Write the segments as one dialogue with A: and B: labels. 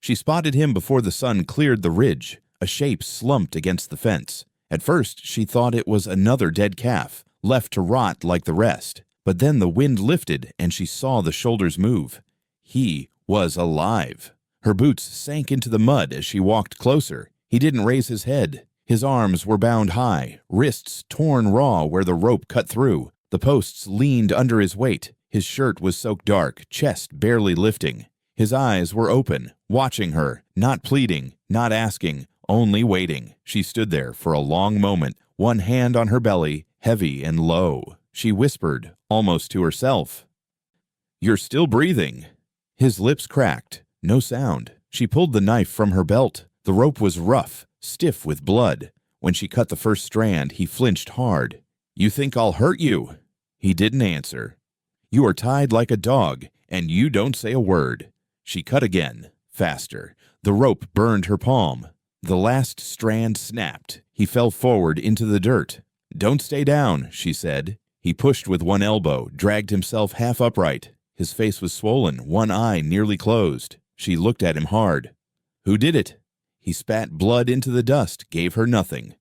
A: She spotted him before the sun cleared the ridge, a shape slumped against the fence. At first, she thought it was another dead calf, left to rot like the rest. But then the wind lifted and she saw the shoulders move. He was alive. Her boots sank into the mud as she walked closer. He didn't raise his head. His arms were bound high, wrists torn raw where the rope cut through. The posts leaned under his weight. His shirt was soaked dark, chest barely lifting. His eyes were open, watching her, not pleading, not asking, only waiting. She stood there for a long moment, one hand on her belly, heavy and low. She whispered, almost to herself, "You're still breathing." His lips cracked. No sound. She pulled the knife from her belt. The rope was rough, stiff with blood. When she cut the first strand, he flinched hard. "You think I'll hurt you?" He didn't answer. "You are tied like a dog, and you don't say a word." She cut again, faster. The rope burned her palm. The last strand snapped. He fell forward into the dirt. "Don't stay down," she said. He pushed with one elbow, dragged himself half upright. His face was swollen, one eye nearly closed. She looked at him hard. "Who did it?" He spat blood into the dust, gave her nothing.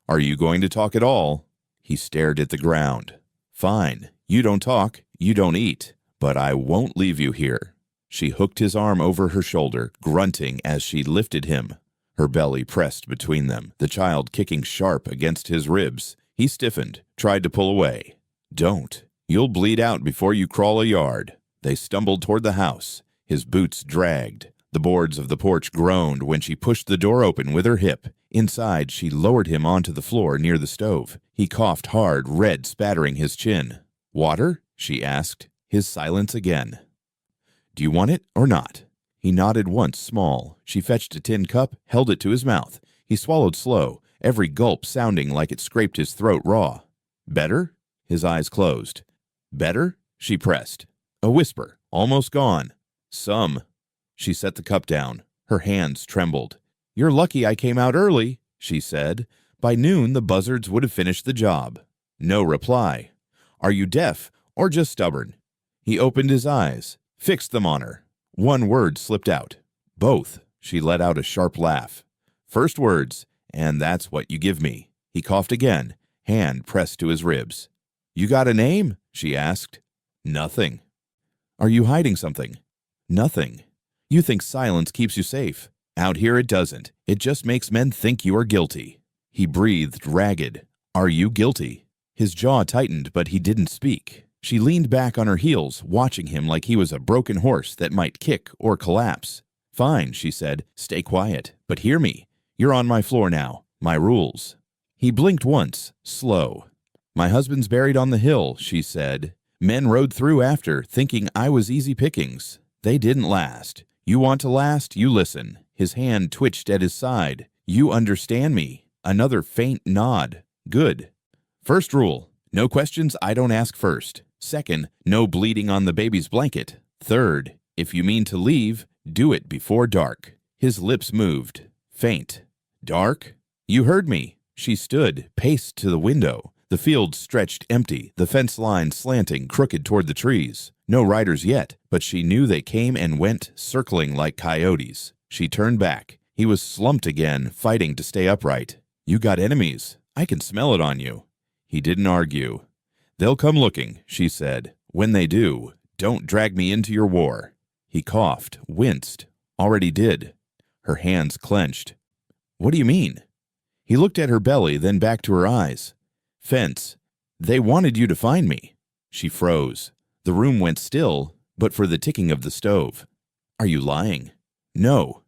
A: "Are you going to talk at all?" He stared at the ground. "Fine. You don't talk, you don't eat, but I won't leave you here." She hooked his arm over her shoulder, grunting as she lifted him. Her belly pressed between them, the child kicking sharp against his ribs. He stiffened, tried to pull away. "Don't. You'll bleed out before you crawl a yard." They stumbled toward the house. His boots dragged. The boards of the porch groaned when she pushed the door open with her hip. Inside, she lowered him onto the floor near the stove. He coughed hard, red spattering his chin. "Water?" she asked. His silence again. "Do you want it or not?" He nodded once, small. She fetched a tin cup, held it to his mouth. He swallowed slow, every gulp sounding like it scraped his throat raw. "Better?" His eyes closed. "Better?" she pressed. A whisper, almost gone. "Some." She set the cup down. Her hands trembled. "You're lucky I came out early," she said. "By noon, the buzzards would have finished the job." No reply. "Are you deaf or just stubborn?" He opened his eyes, fixed them on her. One word slipped out. "Both." She let out a sharp laugh. "First words, and that's what you give me." He coughed again, hand pressed to his ribs. "You got a name?" she asked. "Nothing." "Are you hiding something?" "Nothing." "You think silence keeps you safe. Out here it doesn't. It just makes men think you are guilty." He breathed ragged. "Are you guilty?" His jaw tightened, but he didn't speak. She leaned back on her heels, watching him like he was a broken horse that might kick or collapse. "Fine," she said. "Stay quiet. But hear me. You're on my floor now. My rules." He blinked once, slow. "My husband's buried on the hill," she said. "Men rode through after, thinking I was easy pickings. They didn't last. You want to last? You listen." His hand twitched at his side. "You understand me." Another faint nod. "Good. First rule, no questions I don't ask first. Second, no bleeding on the baby's blanket. Third, if you mean to leave, do it before dark." His lips moved. Faint. "Dark?" "You heard me." She stood, paced to the window. The field stretched empty, the fence line slanting crooked toward the trees. No riders yet, but she knew they came and went, circling like coyotes. She turned back. He was slumped again, fighting to stay upright. "You got enemies. I can smell it on you." He didn't argue. "They'll come looking," she said. "When they do, don't drag me into your war." He coughed, winced. "Already did." Her hands clenched. "What do you mean?" He looked at her belly, then back to her eyes. "Fence. They wanted you to find me." She froze. The room went still, but for the ticking of the stove. "Are you lying?" "No."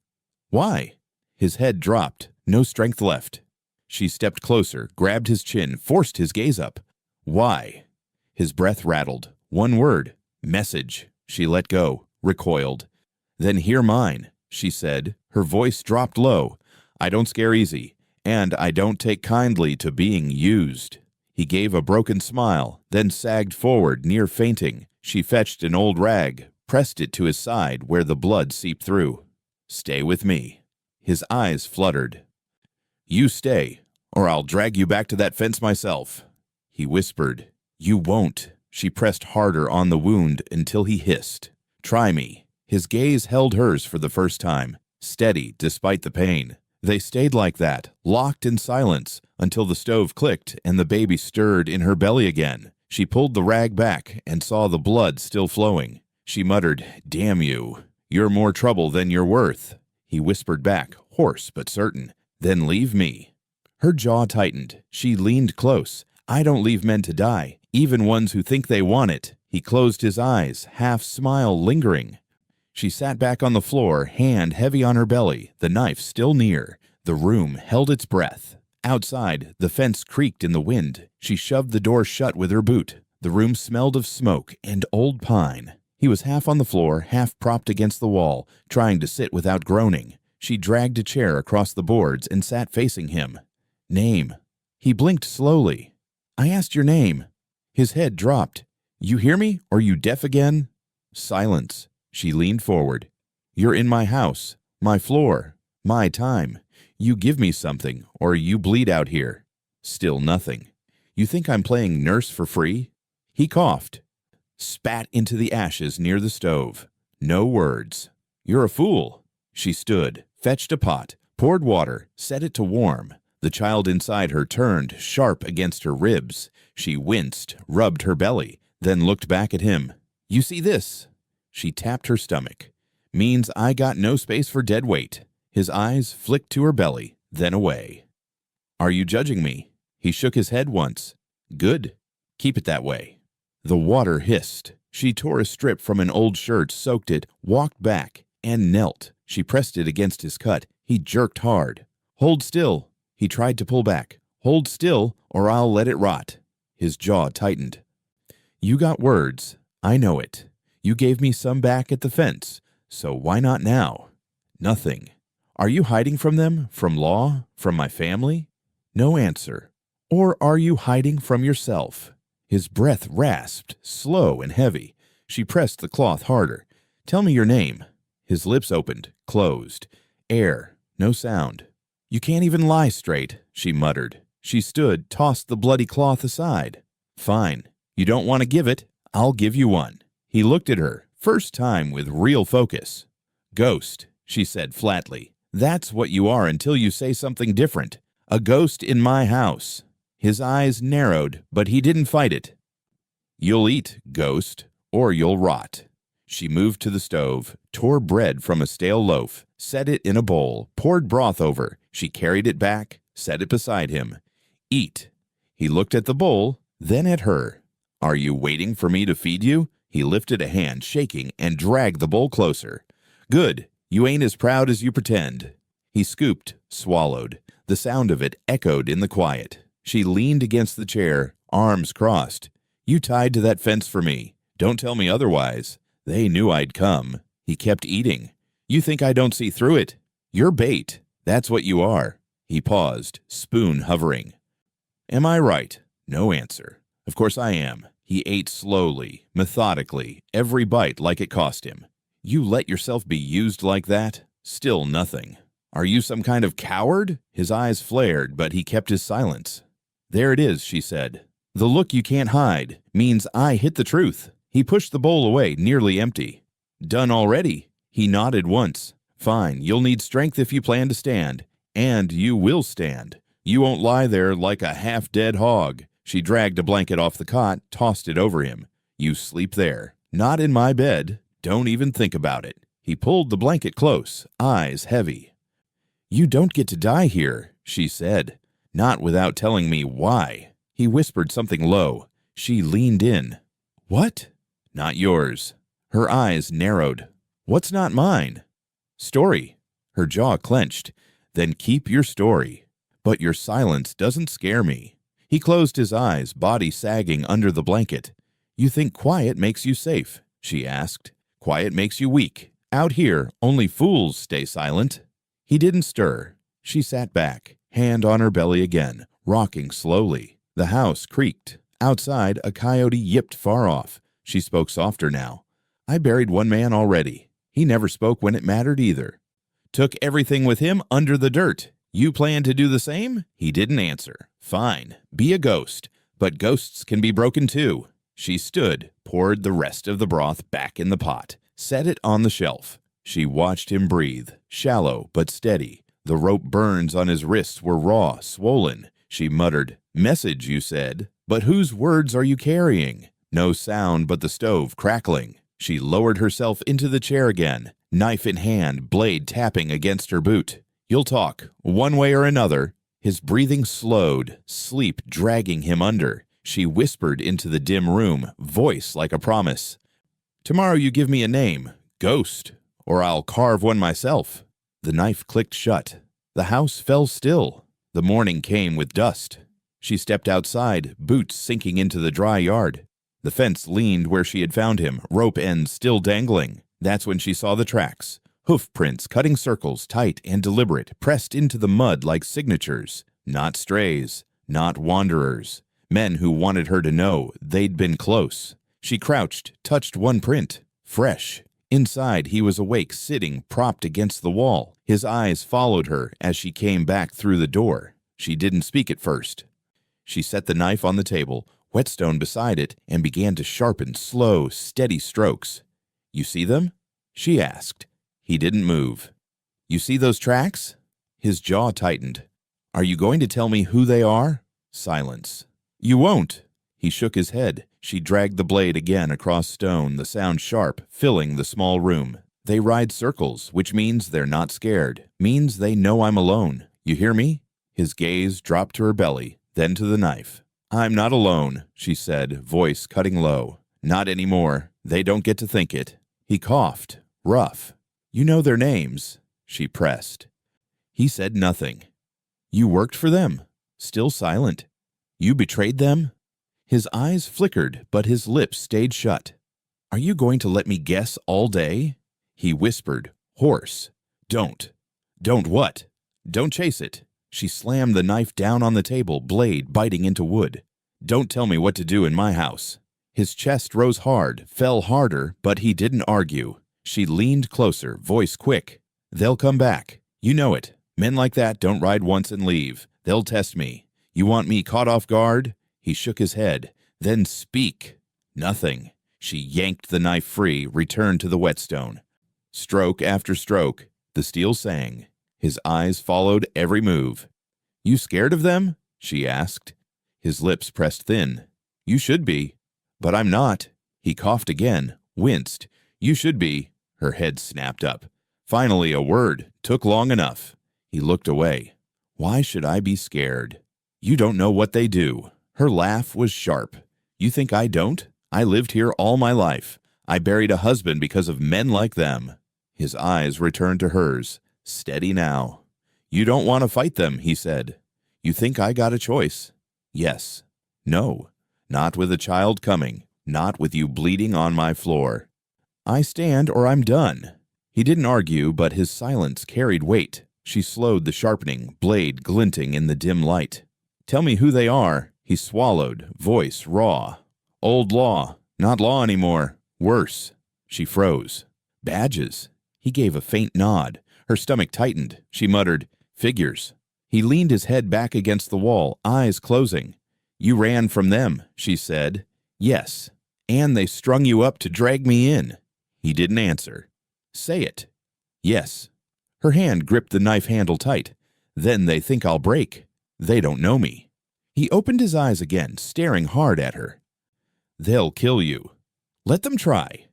A: "Why?" His head dropped, no strength left. She stepped closer, grabbed his chin, forced his gaze up. "Why?" His breath rattled. One word. "Message." She let go, recoiled. "Then hear mine," she said. Her voice dropped low. "I don't scare easy, and I don't take kindly to being used." He gave a broken smile, then sagged forward, near fainting. She fetched an old rag, pressed it to his side where the blood seeped through. "Stay with me." His eyes fluttered. "You stay, or I'll drag you back to that fence myself." He whispered. "You won't." She pressed harder on the wound until he hissed. "Try me." His gaze held hers for the first time, steady despite the pain. They stayed like that, locked in silence, until the stove clicked and the baby stirred in her belly again. She pulled the rag back and saw the blood still flowing. She muttered, "Damn you. You're more trouble than you're worth." He whispered back, hoarse but certain, "Then leave me." Her jaw tightened. She leaned close. "I don't leave men to die, even ones who think they want it." He closed his eyes, half-smile lingering. She sat back on the floor, hand heavy on her belly, the knife still near. The room held its breath. Outside, the fence creaked in the wind. She shoved the door shut with her boot. The room smelled of smoke and old pine. He was half on the floor, half propped against the wall, trying to sit without groaning. She dragged a chair across the boards and sat facing him. "Name." He blinked slowly. "I asked your name." His head dropped. "You hear me, or you deaf again?" Silence. She leaned forward. "You're in my house, my floor, my time. You give me something, or you bleed out here." Still nothing. "You think I'm playing nurse for free?" He coughed, spat into the ashes near the stove. No words. "You're a fool." She stood, fetched a pot, poured water, set it to warm. The child inside her turned, sharp against her ribs. She winced, rubbed her belly, then looked back at him. "You see this?" She tapped her stomach. "Means I got no space for dead weight." His eyes flicked to her belly, then away. "Are you judging me?" He shook his head once. "Good. Keep it that way." The water hissed. She tore a strip from an old shirt, soaked it, walked back, and knelt. She pressed it against his cut. He jerked hard. "Hold still." He tried to pull back. "Hold still, or I'll let it rot." His jaw tightened. "You got words. I know it. You gave me some back at the fence, so why not now?" Nothing. "Are you hiding from them, from law, from my family?" No answer. "Or are you hiding from yourself?" His breath rasped, slow and heavy. She pressed the cloth harder. "Tell me your name." His lips opened, closed. Air, no sound. "You can't even lie straight," she muttered. She stood, tossed the bloody cloth aside. "Fine. You don't want to give it. I'll give you one." He looked at her, first time with real focus. "Ghost," she said flatly. "That's what you are until you say something different. A ghost in my house." His eyes narrowed, but he didn't fight it. "You'll eat, ghost, or you'll rot." She moved to the stove, tore bread from a stale loaf, set it in a bowl, poured broth over. She carried it back, set it beside him. "Eat." He looked at the bowl, then at her. "Are you waiting for me to feed you?" He lifted a hand, shaking, and dragged the bowl closer. "Good. You ain't as proud as you pretend." He scooped, swallowed. The sound of it echoed in the quiet. She leaned against the chair, arms crossed. "You tied to that fence for me. Don't tell me otherwise. They knew I'd come." He kept eating. "You think I don't see through it? You're bait. That's what you are." He paused, spoon hovering. "Am I right?" No answer. "Of course I am." He ate slowly, methodically, every bite like it cost him. "You let yourself be used like that?" Still nothing. "Are you some kind of coward?" His eyes flared, but he kept his silence. "There it is," she said. "The look you can't hide means I hit the truth." He pushed the bowl away, nearly empty. "Done already?" He nodded once. "Fine, you'll need strength if you plan to stand. And you will stand. You won't lie there like a half-dead hog." She dragged a blanket off the cot, tossed it over him. "You sleep there. Not in my bed. Don't even think about it." He pulled the blanket close, eyes heavy. "You don't get to die here," she said. "Not without telling me why." He whispered something low. She leaned in. "What?" "Not yours." Her eyes narrowed. "What's not mine?" "Story." Her jaw clenched. "Then keep your story. But your silence doesn't scare me." He closed his eyes, body sagging under the blanket. "You think quiet makes you safe?" she asked. "Quiet makes you weak. Out here, only fools stay silent." He didn't stir. She sat back, hand on her belly again, rocking slowly. The house creaked. Outside, a coyote yipped far off. She spoke softer now. "I buried one man already. He never spoke when it mattered either. Took everything with him under the dirt. You plan to do the same?" He didn't answer. "Fine. Be a ghost. But ghosts can be broken too." She stood, poured the rest of the broth back in the pot, Set it on the shelf. She watched him breathe, shallow but steady. The rope burns on his wrists were raw, swollen. She muttered, "Message, you said. But whose words are you carrying?" No sound but the stove crackling. She lowered herself into the chair again, knife in hand, blade tapping against her boot. "You'll talk, one way or another." His breathing slowed, sleep dragging him under. She whispered into the dim room, voice like a promise. "Tomorrow you give me a name, Ghost, or I'll carve one myself." The knife clicked shut. The house fell still. The morning came with dust. She stepped outside, boots sinking into the dry yard. The fence leaned where she had found him, rope ends still dangling. That's when she saw the tracks. Hoof prints cutting circles, tight and deliberate, pressed into the mud like signatures. Not strays, not wanderers. Men who wanted her to know they'd been close. She crouched, touched one print. Fresh. Inside, he was awake, sitting, propped against the wall. His eyes followed her as she came back through the door. She didn't speak at first. She set the knife on the table, whetstone beside it, and began to sharpen slow, steady strokes. "You see them?" she asked. He didn't move. "You see those tracks?" His jaw tightened. "Are you going to tell me who they are?" Silence. "You won't." He shook his head. She dragged the blade again across stone, the sound sharp, filling the small room. "They ride circles, which means they're not scared. Means they know I'm alone. You hear me?" His gaze dropped to her belly, then to the knife. "I'm not alone," she said, voice cutting low. "Not anymore. They don't get to think it." He coughed, rough. "You know their names," she pressed. He said nothing. "You worked for them?" Still silent. "You betrayed them?" His eyes flickered, but his lips stayed shut. "Are you going to let me guess all day?" He whispered, hoarse. "Don't." "Don't what?" "Don't chase it." She slammed the knife down on the table, blade biting into wood. "Don't tell me what to do in my house." His chest rose hard, fell harder, but he didn't argue. She leaned closer, voice quick. "They'll come back. You know it. Men like that don't ride once and leave. They'll test me. You want me caught off guard?" He shook his head. "Then speak." Nothing. She yanked the knife free, returned to the whetstone. Stroke after stroke, the steel sang. His eyes followed every move. "You scared of them?" she asked. His lips pressed thin. "You should be." "But I'm not." He coughed again, winced. "You should be." Her head snapped up. Finally, a word. Took long enough. He looked away. "Why should I be scared?" "You don't know what they do." Her laugh was sharp. "You think I don't? I lived here all my life. I buried a husband because of men like them." His eyes returned to hers, steady now. "You don't want to fight them," he said. "You think I got a choice?" "Yes." "No. Not with a child coming. Not with you bleeding on my floor." "I stand or I'm done." He didn't argue, but his silence carried weight. She slowed the sharpening, blade glinting in the dim light. "Tell me who they are." He swallowed, voice raw. "Old law. Not law anymore. Worse." She froze. "Badges." He gave a faint nod. Her stomach tightened. She muttered, "Figures." He leaned his head back against the wall, eyes closing. "You ran from them," she said. "Yes. And they strung you up to drag me in." He didn't answer. "Say it." "Yes." Her hand gripped the knife handle tight. "Then they think I'll break. They don't know me." He opened his eyes again, staring hard at her. "They'll kill you." "Let them try."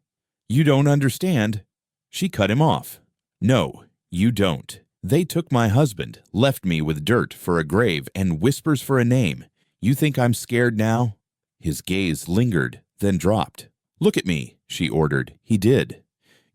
A: "You don't understand." She cut him off. "No, you don't. They took my husband, left me with dirt for a grave and whispers for a name. You think I'm scared now?" His gaze lingered, then dropped. "Look at me," she ordered. He did.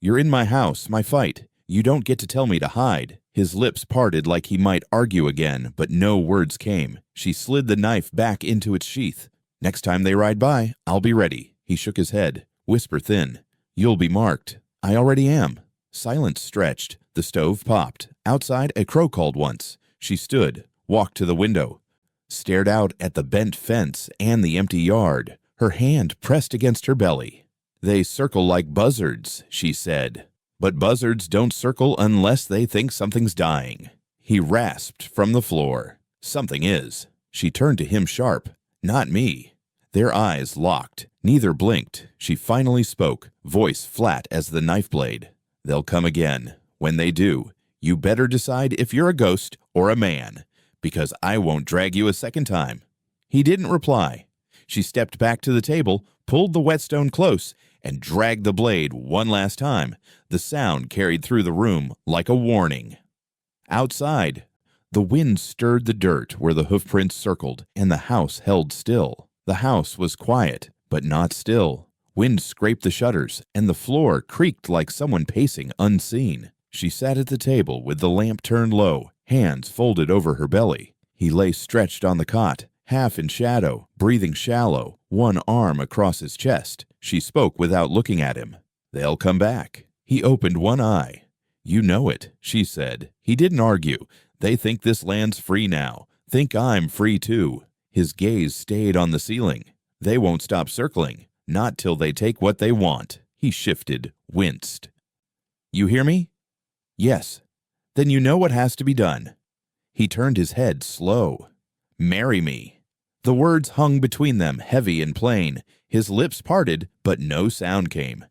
A: "You're in my house, my fight. You don't get to tell me to hide." His lips parted like he might argue again, but no words came. She slid the knife back into its sheath. "Next time they ride by, I'll be ready." He shook his head, whisper thin. "You'll be marked." "I already am." Silence stretched. The stove popped. Outside, a crow called once. She stood, walked to the window, stared out at the bent fence and the empty yard, her hand pressed against her belly. "They circle like buzzards," she said. "But buzzards don't circle unless they think something's dying." He rasped from the floor. "Something is." She turned to him sharp. "Not me." Their eyes locked. Neither blinked. She finally spoke, voice flat as the knife blade. "They'll come again. When they do, you better decide if you're a ghost or a man, because I won't drag you a second time." He didn't reply. She stepped back to the table, pulled the whetstone close, and dragged the blade one last time. The sound carried through the room like a warning. Outside, the wind stirred the dirt where the hoofprints circled, and the house held still. The house was quiet, but not still. Wind scraped the shutters, and the floor creaked like someone pacing unseen. She sat at the table with the lamp turned low, hands folded over her belly. He lay stretched on the cot, half in shadow, breathing shallow, one arm across his chest. She spoke without looking at him. "They'll come back." He opened one eye. "You know it," she said. He didn't argue. "They think this land's free now. Think I'm free too." His gaze stayed on the ceiling. "They won't stop circling, not till they take what they want." He shifted, winced. "You hear me?" "Yes." "Then you know what has to be done." He turned his head slow. "Marry me." The words hung between them, heavy and plain. His lips parted, but no sound came.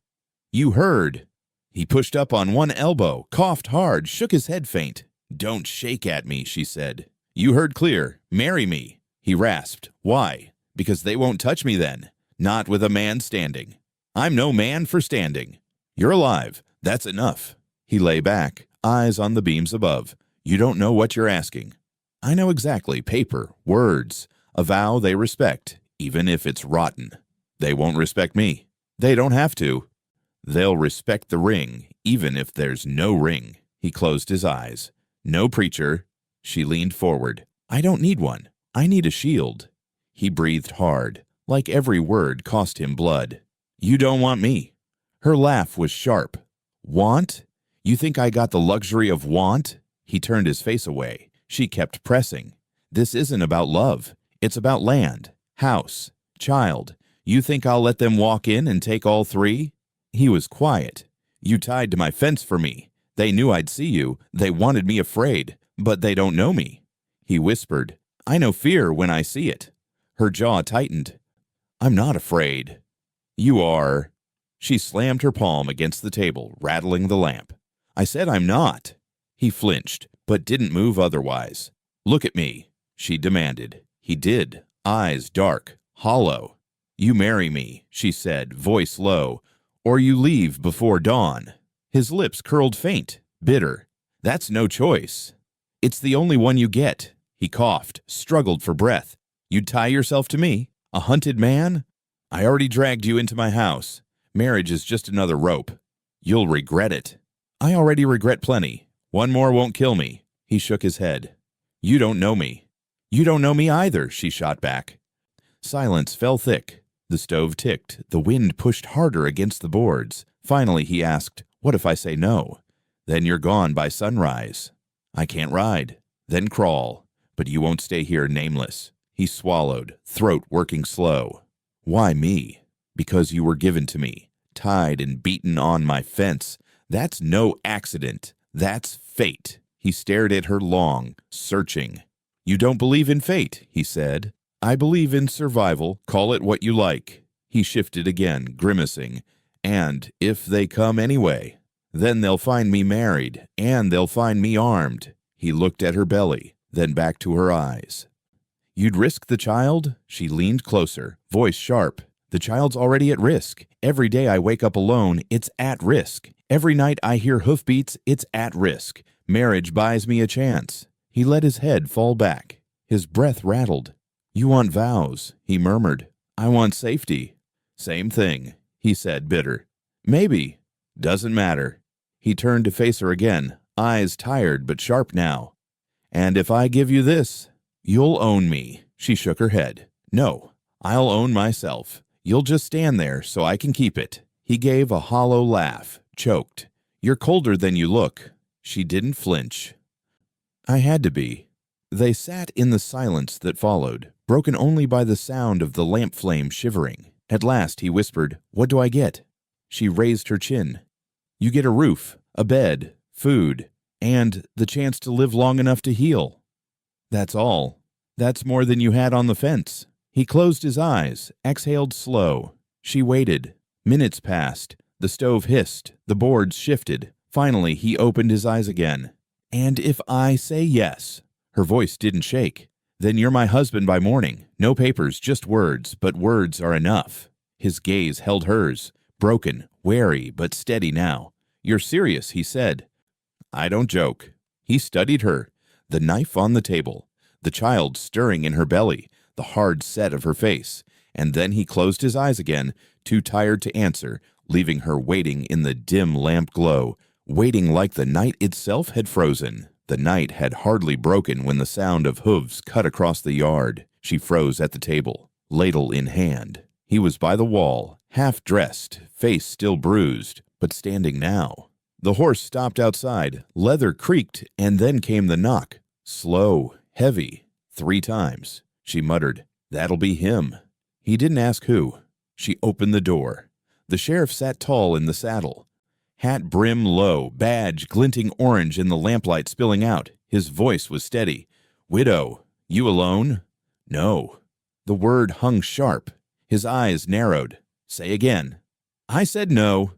A: "You heard." He pushed up on one elbow, coughed hard, shook his head faint. "Don't shake at me," she said. "You heard clear. Marry me." He rasped. "Why?" "Because they won't touch me then. Not with a man standing. I'm no man for standing. You're alive. That's enough." He lay back, eyes on the beams above. "You don't know what you're asking." "I know exactly. Paper, words, a vow they respect, even if it's rotten." "They won't respect me." "They don't have to." "They'll respect the ring, even if there's no ring." He closed his eyes. "No preacher." She leaned forward. "I don't need one. I need a shield." He breathed hard, like every word cost him blood. "You don't want me." Her laugh was sharp. "Want? You think I got the luxury of want?" He turned his face away. She kept pressing. "This isn't about love. It's about land, house, child. You think I'll let them walk in and take all three?" He was quiet. "You tied to my fence for me. They knew I'd see you. They wanted me afraid, but they don't know me." He whispered, "I know fear when I see it." Her jaw tightened. "I'm not afraid." "You are." She slammed her palm against the table, rattling the lamp. "I said I'm not." He flinched, but didn't move otherwise. "Look at me," she demanded. He did, eyes dark, hollow. "You marry me," she said, voice low, "or you leave before dawn." His lips curled faint, bitter. "That's no choice. It's the only one you get." He coughed, struggled for breath. "You'd tie yourself to me? A hunted man? I already dragged you into my house. Marriage is just another rope. You'll regret it." "I already regret plenty. One more won't kill me." He shook his head. "You don't know me." "You don't know me either," she shot back. Silence fell thick. The stove ticked. The wind pushed harder against the boards. Finally he asked, "What if I say no?" "Then you're gone by sunrise." "I can't ride." "Then crawl. But you won't stay here nameless." He swallowed, throat working slow. "Why me?" "Because you were given to me, tied and beaten on my fence. That's no accident. That's fate." He stared at her long, searching. "You don't believe in fate," he said. "I believe in survival. Call it what you like." He shifted again, grimacing. "And if they come anyway, then they'll find me married, and they'll find me armed." He looked at her belly, then back to her eyes. "You'd risk the child?" She leaned closer, voice sharp. "The child's already at risk. Every day I wake up alone, it's at risk. Every night I hear hoofbeats, it's at risk. Marriage buys me a chance." He let his head fall back. His breath rattled. "You want vows," he murmured. "I want safety." "Same thing," he said, bitter. "Maybe. Doesn't matter." He turned to face her again, eyes tired but sharp now. "And if I give you this, you'll own me." She shook her head. "No, I'll own myself. You'll just stand there so I can keep it." He gave a hollow laugh, choked. "You're colder than you look." She didn't flinch. "I had to be." They sat in the silence that followed, broken only by the sound of the lamp flame shivering. At last he whispered, "What do I get?" She raised her chin. "You get a roof, a bed, food, and the chance to live long enough to heal." "That's all. That's more than you had on the fence." He closed his eyes, exhaled slow. She waited. Minutes passed. The stove hissed. The boards shifted. Finally, he opened his eyes again. "And if I say yes?" Her voice didn't shake. "Then you're my husband by morning. No papers, just words, but words are enough." His gaze held hers, broken, wary, but steady now. "You're serious," he said. "I don't joke." He studied her, the knife on the table, the child stirring in her belly, the hard set of her face, and then he closed his eyes again, too tired to answer, leaving her waiting in the dim lamp glow, waiting like the night itself had frozen. The night had hardly broken when the sound of hooves cut across the yard. She froze at the table, ladle in hand. He was by the wall, half-dressed, face still bruised, but standing now. The horse stopped outside, leather creaked, and then came the knock. Slow, heavy, 3 times. She muttered, "That'll be him." He didn't ask who. She opened the door. The sheriff sat tall in the saddle, hat brim low, badge glinting orange in the lamplight spilling out. His voice was steady. "Widow, you alone?" "No." The word hung sharp. His eyes narrowed. "Say again." "I said no."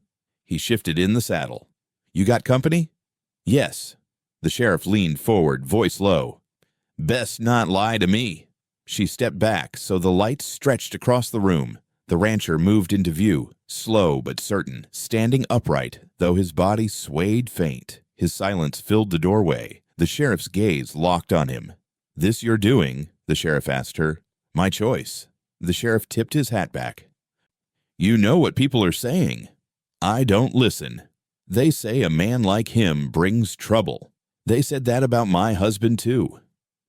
A: He shifted in the saddle. "You got company?" "Yes." The sheriff leaned forward, voice low. "Best not lie to me." She stepped back so the light stretched across the room. The rancher moved into view, slow but certain, standing upright, though his body swayed faint. His silence filled the doorway. The sheriff's gaze locked on him. "This you're doing?" the sheriff asked her. "My choice." The sheriff tipped his hat back. "You know what people are saying." "I don't listen. They say a man like him brings trouble. They said that about my husband, too."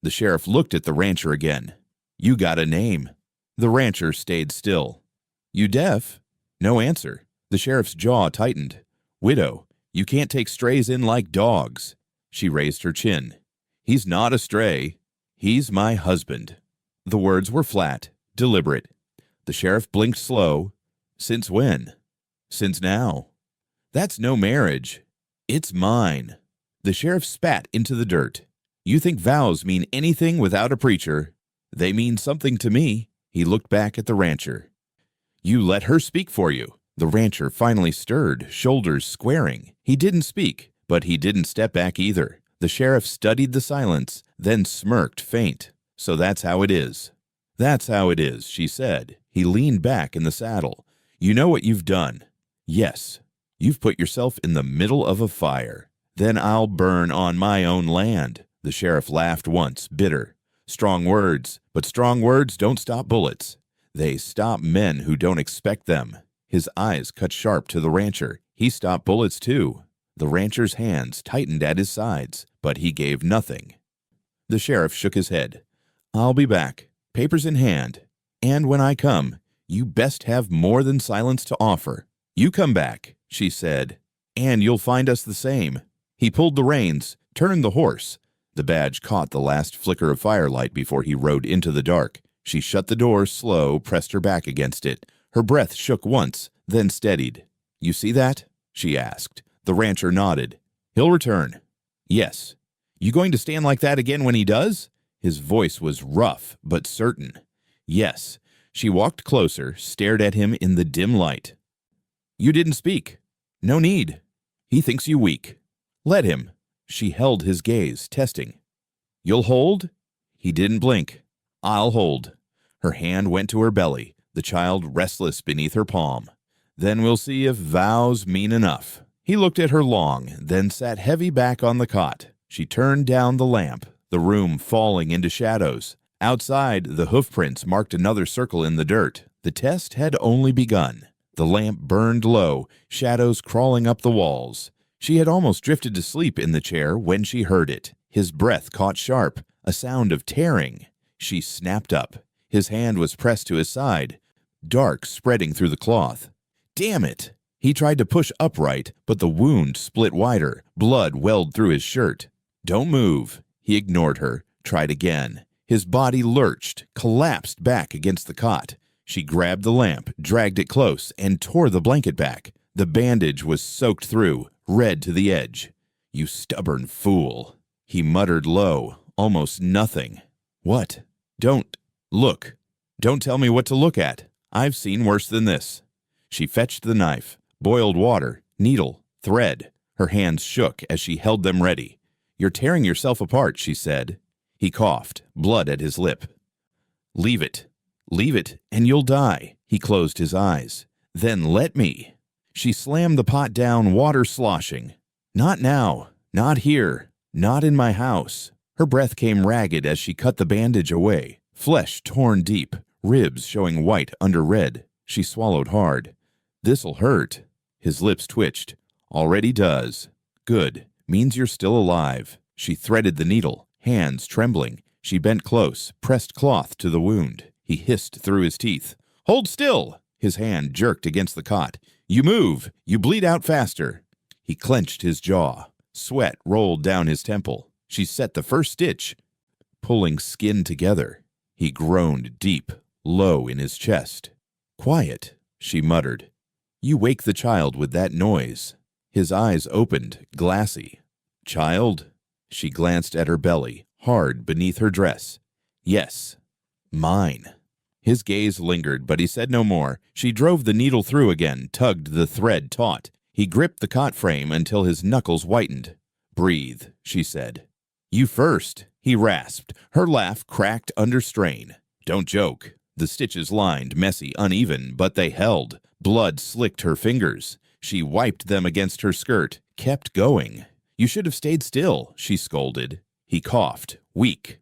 A: The sheriff looked at the rancher again. "You got a name." The rancher stayed still. "You deaf?" No answer. The sheriff's jaw tightened. "Widow, you can't take strays in like dogs." She raised her chin. "He's not a stray. He's my husband." The words were flat, deliberate. The sheriff blinked slow. "Since when?" "Since now." "That's no marriage." "It's mine." The sheriff spat into the dirt. "You think vows mean anything without a preacher? They mean something to me." He looked back at the rancher. "You let her speak for you." The rancher finally stirred, shoulders squaring. He didn't speak, but he didn't step back either. The sheriff studied the silence, then smirked faint. "So that's how it is." "That's how it is," she said. He leaned back in the saddle. "You know what you've done?" "Yes." "You've put yourself in the middle of a fire." "Then I'll burn on my own land." The sheriff laughed once, bitter. "Strong words, but strong words don't stop bullets. They stop men who don't expect them." His eyes cut sharp to the rancher. He stopped bullets too. The rancher's hands tightened at his sides, but he gave nothing. The sheriff shook his head. "I'll be back, papers in hand. And when I come, you best have more than silence to offer." "You come back," she said, "and you'll find us the same." He pulled the reins, turned the horse. The badge caught the last flicker of firelight before he rode into the dark. She shut the door slow, pressed her back against it. Her breath shook once, then steadied. "You see that?" she asked. The rancher nodded. "He'll return." "Yes." "You going to stand like that again when he does?" His voice was rough, but certain. "Yes." She walked closer, stared at him in the dim light. "You didn't speak." "No need. He thinks you weak." "Let him." She held his gaze, testing. "You'll hold?" He didn't blink. "I'll hold." Her hand went to her belly, the child restless beneath her palm. "Then we'll see if vows mean enough." He looked at her long, then sat heavy back on the cot. She turned down the lamp, the room falling into shadows. Outside, the hoofprints marked another circle in the dirt. The test had only begun. The lamp burned low, shadows crawling up the walls. She had almost drifted to sleep in the chair when she heard it. His breath caught sharp, a sound of tearing. She snapped up. His hand was pressed to his side, dark spreading through the cloth. "Damn it!" He tried to push upright, but the wound split wider. Blood welled through his shirt. "Don't move." He ignored her, tried again. His body lurched, collapsed back against the cot. She grabbed the lamp, dragged it close, and tore the blanket back. The bandage was soaked through, red to the edge. "You stubborn fool." He muttered low, almost nothing. "What?" "Don't look." Don't tell me what to look at. I've seen worse than this. She fetched the knife, boiled water, needle, thread. Her hands shook as she held them ready. You're tearing yourself apart, she said. He coughed, blood at his lip. Leave it. Leave it, and you'll die. He closed his eyes. Then let me. She slammed the pot down, water sloshing. Not now. Not here. Not in my house. Her breath came ragged as she cut the bandage away. Flesh torn deep, ribs showing white under red. She swallowed hard. This'll hurt. His lips twitched. Already does. Good. Means you're still alive. She threaded the needle, hands trembling. She bent close, pressed cloth to the wound. He hissed through his teeth. Hold still! His hand jerked against the cot. You move. You bleed out faster. He clenched his jaw. Sweat rolled down his temple. She set the first stitch, pulling skin together. He groaned deep, low in his chest. Quiet, she muttered. You wake the child with that noise. His eyes opened, glassy. Child? She glanced at her belly, hard beneath her dress. Yes, mine. His gaze lingered, but he said no more. She drove the needle through again, tugged the thread taut. He gripped the cot frame until his knuckles whitened. Breathe, she said. You first, he rasped. Her laugh cracked under strain. Don't joke. The stitches lined, messy, uneven, but they held. Blood slicked her fingers. She wiped them against her skirt, kept going. You should have stayed still, she scolded. He coughed, weak.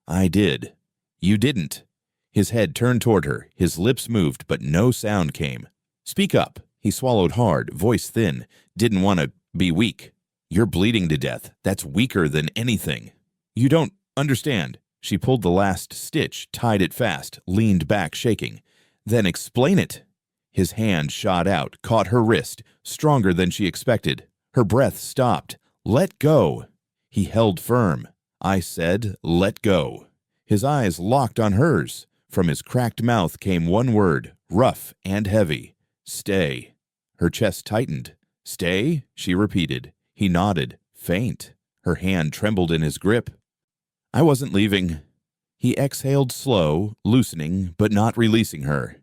A: I did. You didn't. His head turned toward her. His lips moved, but no sound came. Speak up. He swallowed hard, voice thin. Didn't want to be weak. You're bleeding to death. That's weaker than anything. You don't understand. She pulled the last stitch, tied it fast, leaned back, shaking. Then explain it. His hand shot out, caught her wrist, stronger than she expected. Her breath stopped. Let go. He held firm. I said, let go. His eyes locked on hers. From his cracked mouth came one word, rough and heavy. Stay. Her chest tightened. Stay? She repeated. He nodded, faint. Her hand trembled in his grip. I wasn't leaving. He exhaled slow, loosening, but not releasing her.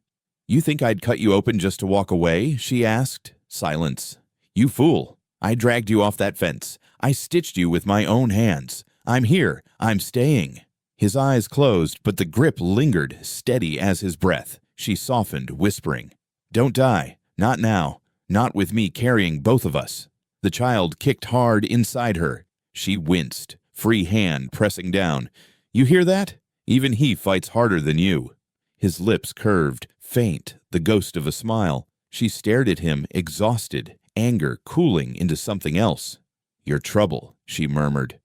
A: You think I'd cut you open just to walk away? She asked. Silence. You fool. I dragged you off that fence. I stitched you with my own hands. I'm here. I'm staying. His eyes closed, but the grip lingered, steady as his breath. She softened, whispering, Don't die. Not now. Not with me carrying both of us. The child kicked hard inside her. She winced, free hand pressing down. You hear that? Even he fights harder than you. His lips curved, faint, the ghost of a smile. She stared at him, exhausted, anger cooling into something else. Your trouble, she murmured.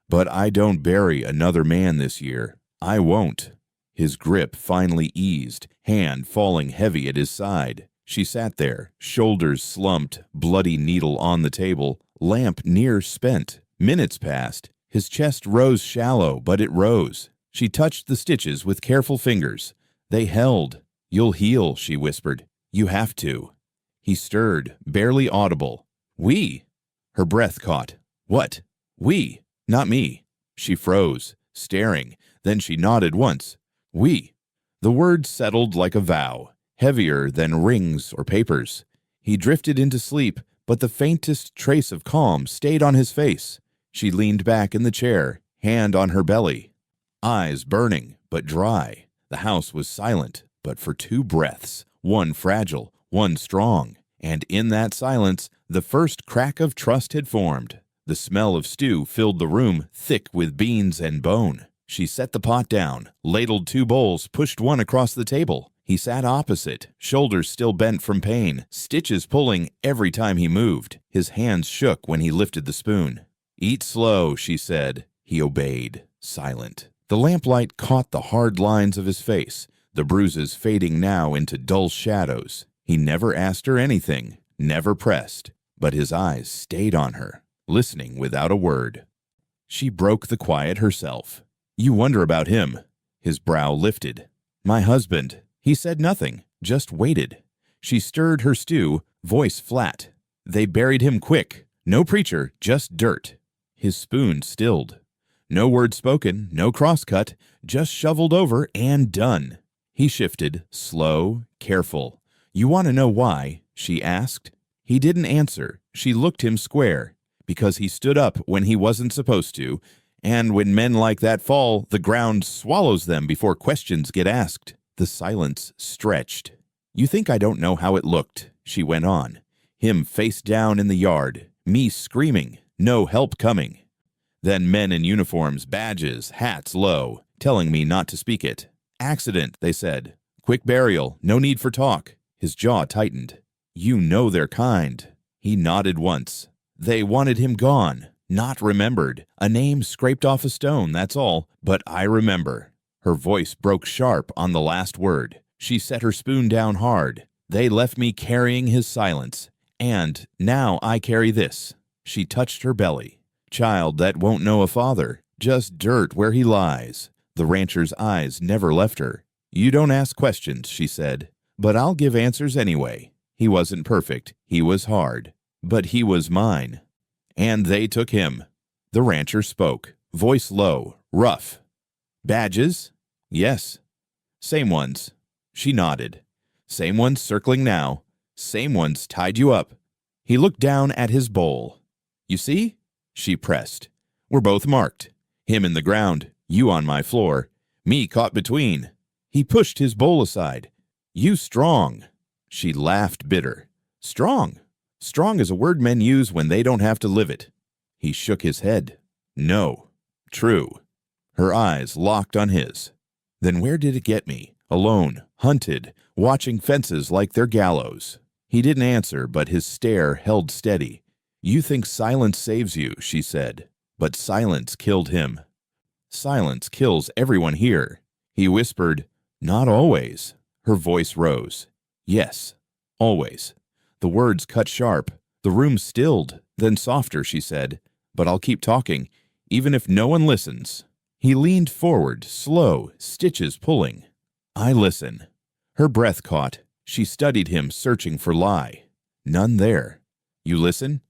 A: But I don't bury another man this year. I won't. His grip finally eased, hand falling heavy at his side. She sat there, shoulders slumped, bloody needle on the table, lamp near spent. Minutes passed. His chest rose shallow, but it rose. She touched the stitches with careful fingers. They held. You'll heal, she whispered. You have to. He stirred, barely audible. We. Her breath caught. What? We. Not me. She froze, staring. Then she nodded once. We. The word settled like a vow, heavier than rings or papers. He drifted into sleep, but the faintest trace of calm stayed on his face. She leaned back in the chair, hand on her belly. Eyes burning, but dry. The house was silent, but for 2 breaths, one fragile, one strong. And in that silence, the first crack of trust had formed. The smell of stew filled the room, thick with beans and bone. She set the pot down, ladled 2 bowls, pushed one across the table. He sat opposite, shoulders still bent from pain, stitches pulling every time he moved. His hands shook when he lifted the spoon. Eat slow, she said. He obeyed, silent. The lamplight caught the hard lines of his face, the bruises fading now into dull shadows. He never asked her anything, never pressed, but his eyes stayed on her, listening without a word. She broke the quiet herself. You wonder about him. His brow lifted. My husband. He said nothing, just waited. She stirred her stew, voice flat. They buried him quick. No preacher, just dirt. His spoon stilled. No word spoken, no crosscut, just shoveled over and done. He shifted, slow, careful. "You want to know why?" she asked. He didn't answer. She looked him square. "Because he stood up when he wasn't supposed to, and when men like that fall, the ground swallows them before questions get asked." The silence stretched. "You think I don't know how it looked," she went on. "Him face down in the yard, me screaming, no help coming. Then men in uniforms, badges, hats low, telling me not to speak it. Accident, they said. Quick burial, no need for talk." His jaw tightened. "You know their kind." He nodded once. "They wanted him gone, not remembered. A name scraped off a stone, that's all. But I remember." Her voice broke sharp on the last word. She set her spoon down hard. "They left me carrying his silence. And now I carry this." She touched her belly. "Child that won't know a father. Just dirt where he lies." The rancher's eyes never left her. "You don't ask questions," she said. "But I'll give answers anyway. He wasn't perfect. He was hard. But he was mine. And they took him." The rancher spoke, voice low, rough. "Badges?" "Yes." "Same ones." She nodded. "Same ones circling now. Same ones tied you up." He looked down at his bowl. "You see?" She pressed. "We're both marked. Him in the ground, you on my floor, me caught between." He pushed his bowl aside. "You strong." She laughed bitter. "Strong? Strong is a word men use when they don't have to live it." He shook his head. "No. True." Her eyes locked on his. "Then where did it get me? Alone, hunted, watching fences like their gallows." He didn't answer, but his stare held steady. "You think silence saves you," she said, "but silence killed him." "Silence kills everyone here." He whispered, "Not always." Her voice rose. "Yes, always." The words cut sharp. The room stilled, then softer, she said, "But I'll keep talking, even if no one listens." He leaned forward, slow, stitches pulling. "I listen." Her breath caught. She studied him, searching for lie. None there. "You listen?"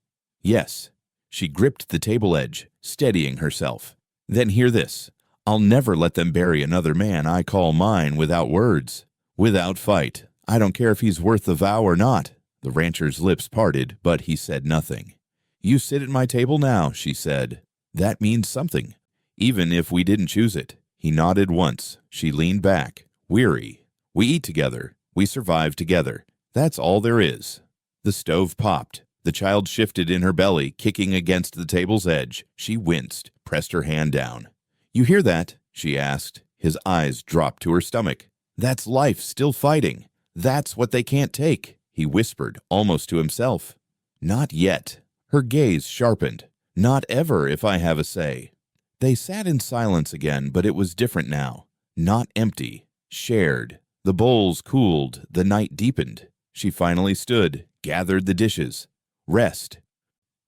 A: "Yes." She gripped the table edge, steadying herself. "Then hear this. I'll never let them bury another man I call mine without words, without fight. I don't care if he's worth the vow or not." The rancher's lips parted, but he said nothing. "You sit at my table now," she said. "That means something, even if we didn't choose it." He nodded once. She leaned back, weary. "We eat together. We survive together. That's all there is." The stove popped. The child shifted in her belly, kicking against the table's edge. She winced, pressed her hand down. "You hear that?" she asked. His eyes dropped to her stomach. "That's life still fighting. That's what they can't take," he whispered, almost to himself. "Not yet." Her gaze sharpened. "Not ever, if I have a say." They sat in silence again, but it was different now. Not empty. Shared. The bowls cooled. The night deepened. She finally stood, gathered the dishes. "Rest.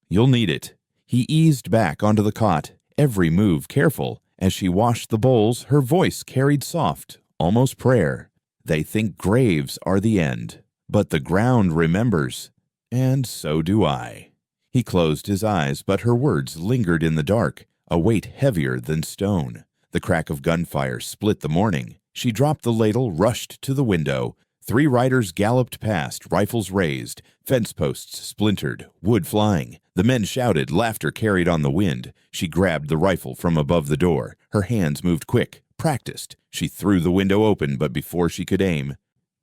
A: You'll need it." He eased back onto the cot, every move careful. As she washed the bowls, her voice carried soft, almost prayer. "They think graves are the end, but the ground remembers, and so do I." He closed his eyes, but her words lingered in the dark, a weight heavier than stone. The crack of gunfire split the morning. She dropped the ladle, rushed to the window. 3 riders galloped past, rifles raised, fence posts splintered, wood flying. The men shouted, laughter carried on the wind. She grabbed the rifle from above the door. Her hands moved quick, practiced. She threw the window open, but before she could aim,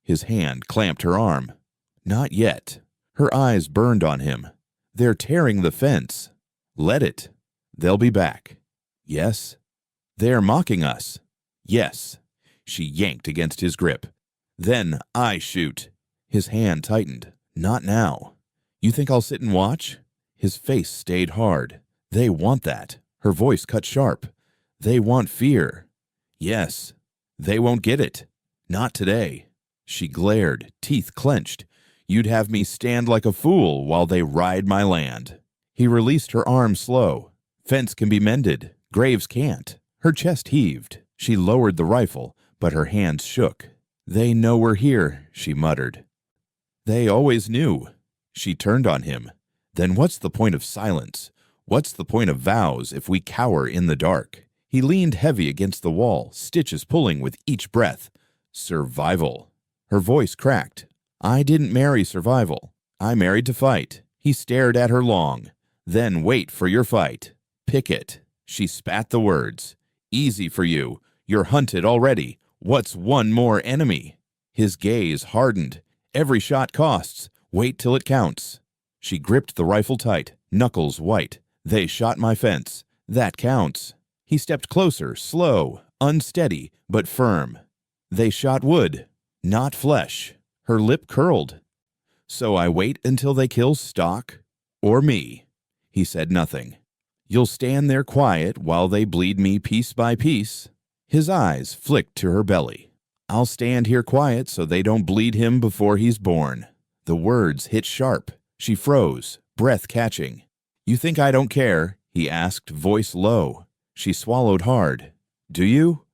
A: his hand clamped her arm. "Not yet." Her eyes burned on him. "They're tearing the fence." "Let it. They'll be back." "Yes." "They're mocking us." "Yes." She yanked against his grip. "Then I shoot." His hand tightened. "Not now." "You think I'll sit and watch?" His face stayed hard. "They want that." Her voice cut sharp. "They want fear." "Yes." "They won't get it." "Not today." She glared, teeth clenched. "You'd have me stand like a fool while they ride my land." He released her arm slow. "Fence can be mended. Graves can't." Her chest heaved. She lowered the rifle, but her hands shook. "They know we're here," she muttered. "They always knew." She turned on him. "Then what's the point of silence? What's the point of vows if we cower in the dark?" He leaned heavy against the wall, stitches pulling with each breath. Survival. Her voice cracked. I didn't marry survival. I married to fight. He stared at her long. Then wait for your fight. Pick it. She spat the words. Easy for you. You're hunted already. What's one more enemy? His gaze hardened. Every shot costs. Wait till it counts. She gripped the rifle tight, knuckles white. They shot my fence. That counts. He stepped closer, slow, unsteady, but firm. They shot wood, not flesh. Her lip curled. So I wait until they kill stock or me. He said nothing. You'll stand there quiet while they bleed me piece by piece. His eyes flicked to her belly. I'll stand here quiet so they don't bleed him before he's born. The words hit sharp. She froze, breath catching. You think I don't care? He asked, voice low. She swallowed hard. Do you?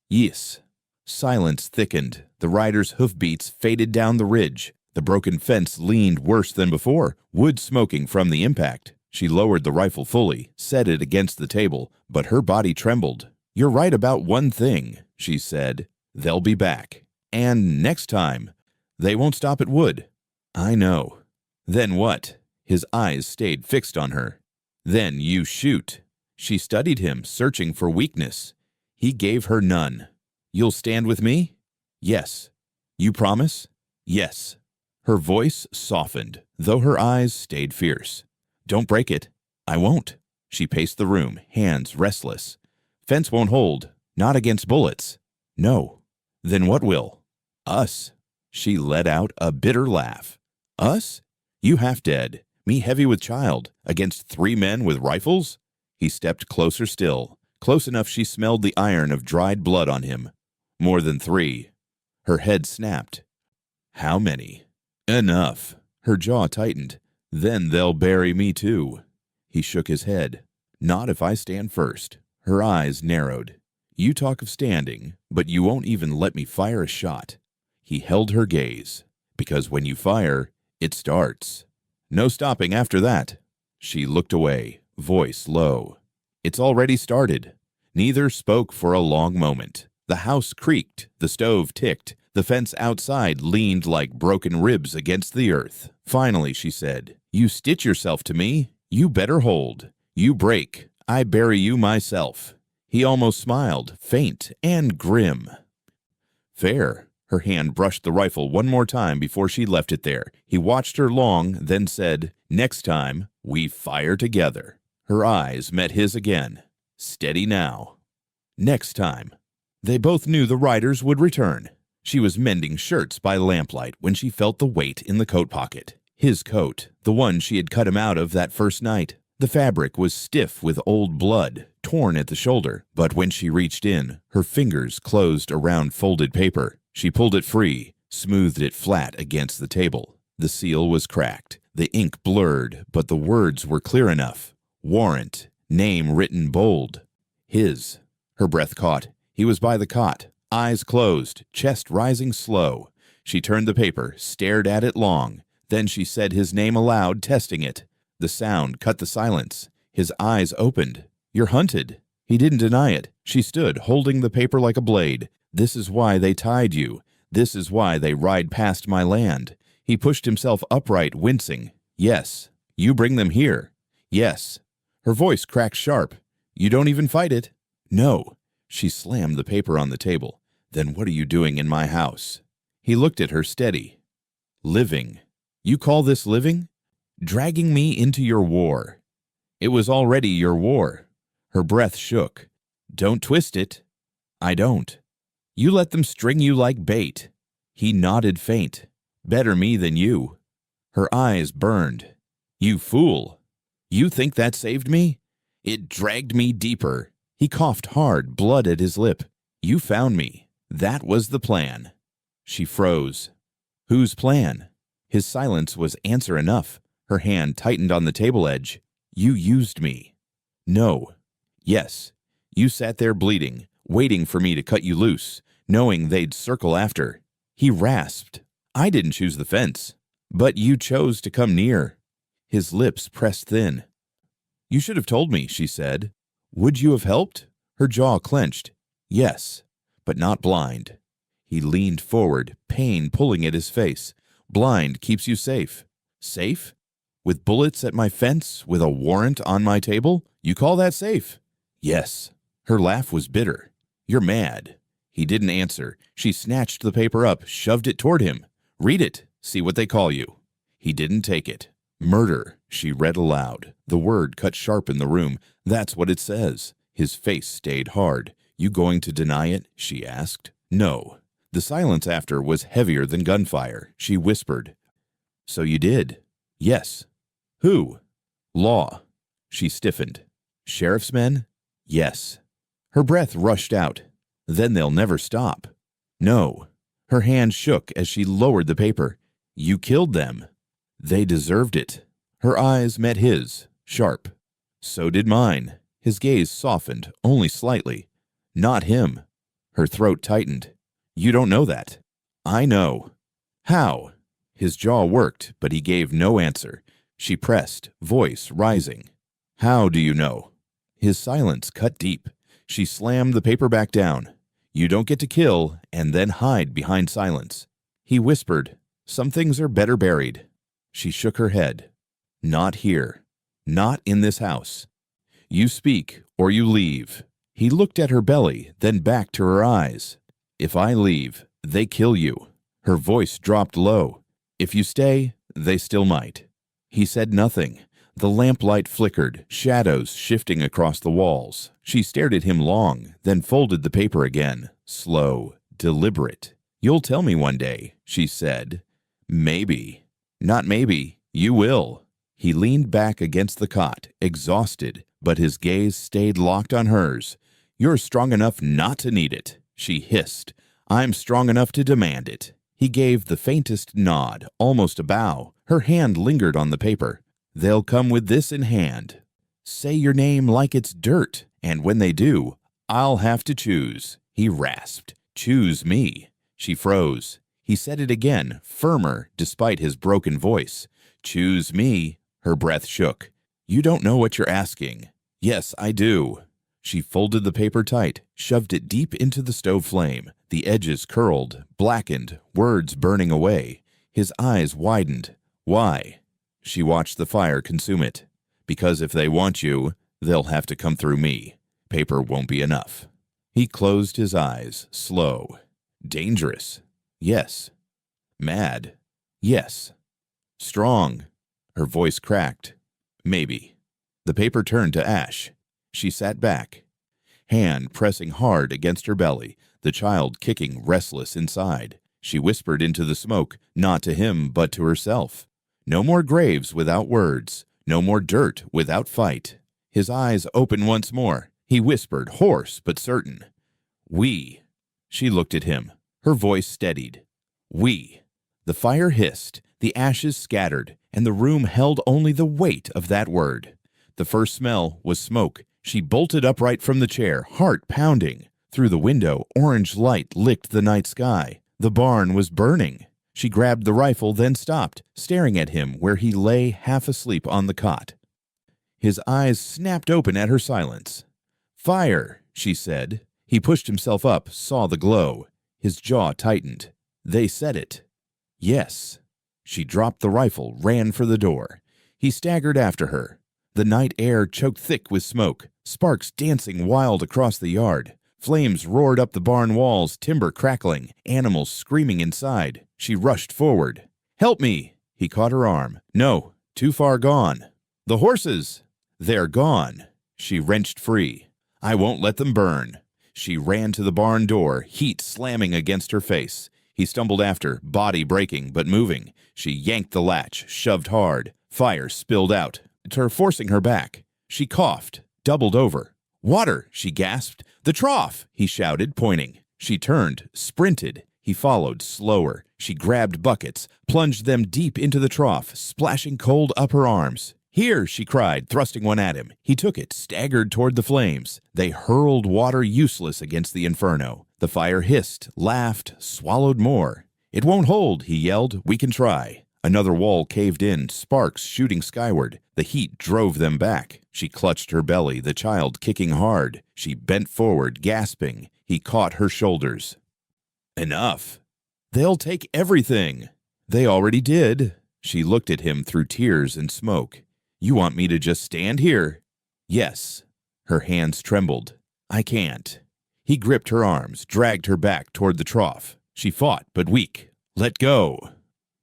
A: Yes. Silence thickened. The rider's hoofbeats faded down the ridge. The broken fence leaned worse than before, wood smoking from the impact. She lowered the rifle fully, set it against the table, but her body trembled. You're right about one thing, she said. They'll be back. And next time, they won't stop at wood. I know. Then what? His eyes stayed fixed on her. Then you shoot. She studied him, searching for weakness. He gave her none. You'll stand with me? Yes. You promise? Yes. Her voice softened, though her eyes stayed fierce. Don't break it. I won't. She paced the room, hands restless. Fence won't hold, not against bullets. No. Then what will? Us. She let out a bitter laugh. Us? You half dead, me heavy with child, against 3 men with rifles? He stepped closer still, close enough she smelled the iron of dried blood on him. More than 3. Her head snapped. How many? Enough. Her jaw tightened. Then they'll bury me too. He shook his head. Not if I stand first. Her eyes narrowed. You talk of standing, but you won't even let me fire a shot. He held her gaze. Because when you fire, it starts. No stopping after that. She looked away, voice low. It's already started. Neither spoke for a long moment. The house creaked, the stove ticked, the fence outside leaned like broken ribs against the earth. Finally, she said, You stitch yourself to me. You better hold. You break. I bury you myself. He almost smiled, faint and grim. Fair. Her hand brushed the rifle one more time before she left it there. He watched her long, then said, Next time, we fire together. Her eyes met his again. Steady now. Next time. They both knew the riders would return. She was mending shirts by lamplight when she felt the weight in the coat pocket. His coat, the one she had cut him out of that first night. The fabric was stiff with old blood, torn at the shoulder, but when she reached in, her fingers closed around folded paper. She pulled it free, smoothed it flat against the table. The seal was cracked, the ink blurred, but the words were clear enough. Warrant, name written bold. His. Her breath caught. He was by the cot, eyes closed, chest rising slow. She turned the paper, stared at it long. Then she said his name aloud, testing it. The sound cut the silence. His eyes opened. You're hunted. He didn't deny it. She stood, holding the paper like a blade. This is why they tied you. This is why they ride past my land. He pushed himself upright, wincing. Yes. You bring them here. Yes. Her voice cracked sharp. You don't even fight it. No. She slammed the paper on the table. Then what are you doing in my house? He looked at her steady. Living. You call this living? Dragging me into your war. It was already your war. Her breath shook. Don't twist it. I don't. You let them string you like bait. He nodded faint. Better me than you. Her eyes burned. You fool. You think that saved me? It dragged me deeper. He coughed hard, blood at his lip. You found me. That was the plan. She froze. Whose plan? His silence was answer enough. Her hand tightened on the table edge. You used me. No. Yes. You sat there bleeding, waiting for me to cut you loose, knowing they'd circle after. He rasped. I didn't choose the fence. But you chose to come near. His lips pressed thin. You should have told me, she said. Would you have helped? Her jaw clenched. Yes, but not blind. He leaned forward, pain pulling at his face. Blind keeps you safe. Safe? With bullets at my fence, with a warrant on my table? You call that safe? Yes. Her laugh was bitter. You're mad. He didn't answer. She snatched the paper up, shoved it toward him. Read it. See what they call you. He didn't take it. Murder, she read aloud. The word cut sharp in the room. That's what it says. His face stayed hard. You going to deny it? She asked. No. The silence after was heavier than gunfire. She whispered. So you did? Yes. Who? Law. She stiffened. Sheriff's men? Yes. Her breath rushed out. Then they'll never stop. No. Her hand shook as she lowered the paper. You killed them. They deserved it. Her eyes met his, sharp. So did mine. His gaze softened, only slightly. Not him. Her throat tightened. You don't know that. I know. How? His jaw worked, but he gave no answer. She pressed, voice rising. How do you know? His silence cut deep. She slammed the paper back down. You don't get to kill and then hide behind silence. He whispered, some things are better buried. She shook her head. Not here. Not in this house. You speak or you leave. He looked at her belly, then back to her eyes. If I leave, they kill you. Her voice dropped low. If you stay, they still might. He said nothing. The lamplight flickered, shadows shifting across the walls. She stared at him long, then folded the paper again, slow, deliberate. You'll tell me one day, she said. Maybe. Not maybe. You will. He leaned back against the cot, exhausted, but his gaze stayed locked on hers. You're strong enough not to need it, she hissed. I'm strong enough to demand it. He gave the faintest nod, almost a bow. Her hand lingered on the paper. They'll come with this in hand. Say your name like it's dirt, and when they do, I'll have to choose. He rasped. Choose me. She froze. He said it again, firmer despite his broken voice. Choose me. Her breath shook. You don't know what you're asking. Yes, I do. She folded the paper tight, shoved it deep into the stove flame. The edges curled, blackened, words burning away. His eyes widened. Why? She watched the fire consume it. Because if they want you, they'll have to come through me. Paper won't be enough. He closed his eyes, slow. Dangerous. Yes. Mad. Yes. Strong. Her voice cracked. Maybe. The paper turned to ash. She sat back, hand pressing hard against her belly, the child kicking restless inside. She whispered into the smoke, not to him but to herself. No more graves without words, no more dirt without fight. His eyes opened once more. He whispered, hoarse but certain. We. She looked at him. Her voice steadied. We. The fire hissed, the ashes scattered, and the room held only the weight of that word. The first smell was smoke. She bolted upright from the chair, heart pounding. Through the window, orange light licked the night sky. The barn was burning. She grabbed the rifle, then stopped, staring at him where he lay half asleep on the cot. His eyes snapped open at her silence. Fire, she said. He pushed himself up, saw the glow. His jaw tightened. They said it. Yes. She dropped the rifle, ran for the door. He staggered after her. The night air choked thick with smoke, sparks dancing wild across the yard. Flames roared up the barn walls, timber crackling, animals screaming inside. She rushed forward. Help me! He caught her arm. No, too far gone. The horses! They're gone. She wrenched free. I won't let them burn. She ran to the barn door, heat slamming against her face. He stumbled after, body breaking but moving. She yanked the latch, shoved hard. Fire spilled out, forcing her back. She coughed, doubled over. Water, she gasped. The trough, he shouted, pointing. She turned, sprinted. He followed, slower. She grabbed buckets, plunged them deep into the trough, splashing cold up her arms. Here, she cried, thrusting one at him. He took it, staggered toward the flames. They hurled water useless against the inferno. The fire hissed, laughed, swallowed more. It won't hold, he yelled. We can try. Another wall caved in, sparks shooting skyward. The heat drove them back. She clutched her belly, the child kicking hard. She bent forward, gasping. He caught her shoulders. Enough. They'll take everything. They already did. She looked at him through tears and smoke. You want me to just stand here? Yes. Her hands trembled. I can't. He gripped her arms, dragged her back toward the trough. She fought, but weak. Let go.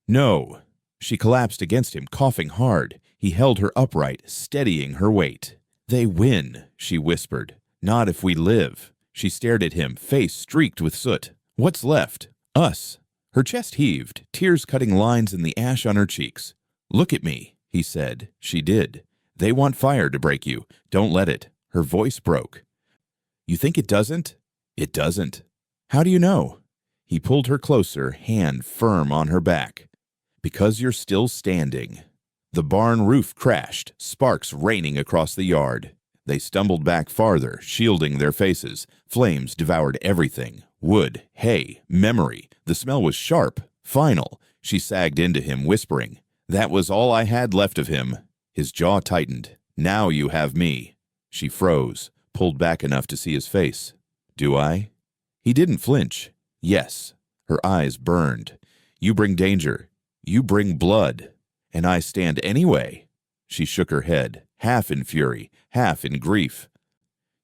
A: No. She collapsed against him, coughing hard. He held her upright, steadying her weight. They win, she whispered. Not if we live. She stared at him, face streaked with soot. What's left? Us. Her chest heaved, tears cutting lines in the ash on her cheeks. Look at me, he said. She did. They want fire to break you. Don't let it. Her voice broke. You think it doesn't? It doesn't. How do you know? He pulled her closer, hand firm on her back. Because you're still standing. The barn roof crashed, sparks raining across the yard. They stumbled back farther, shielding their faces. Flames devoured everything. Wood, hay, memory. The smell was sharp, final. She sagged into him, whispering. That was all I had left of him. His jaw tightened. Now you have me. She froze, pulled back enough to see his face. Do I? He didn't flinch. Yes. Her eyes burned. You bring danger. You bring blood. And I stand anyway. She shook her head, half in fury, half in grief.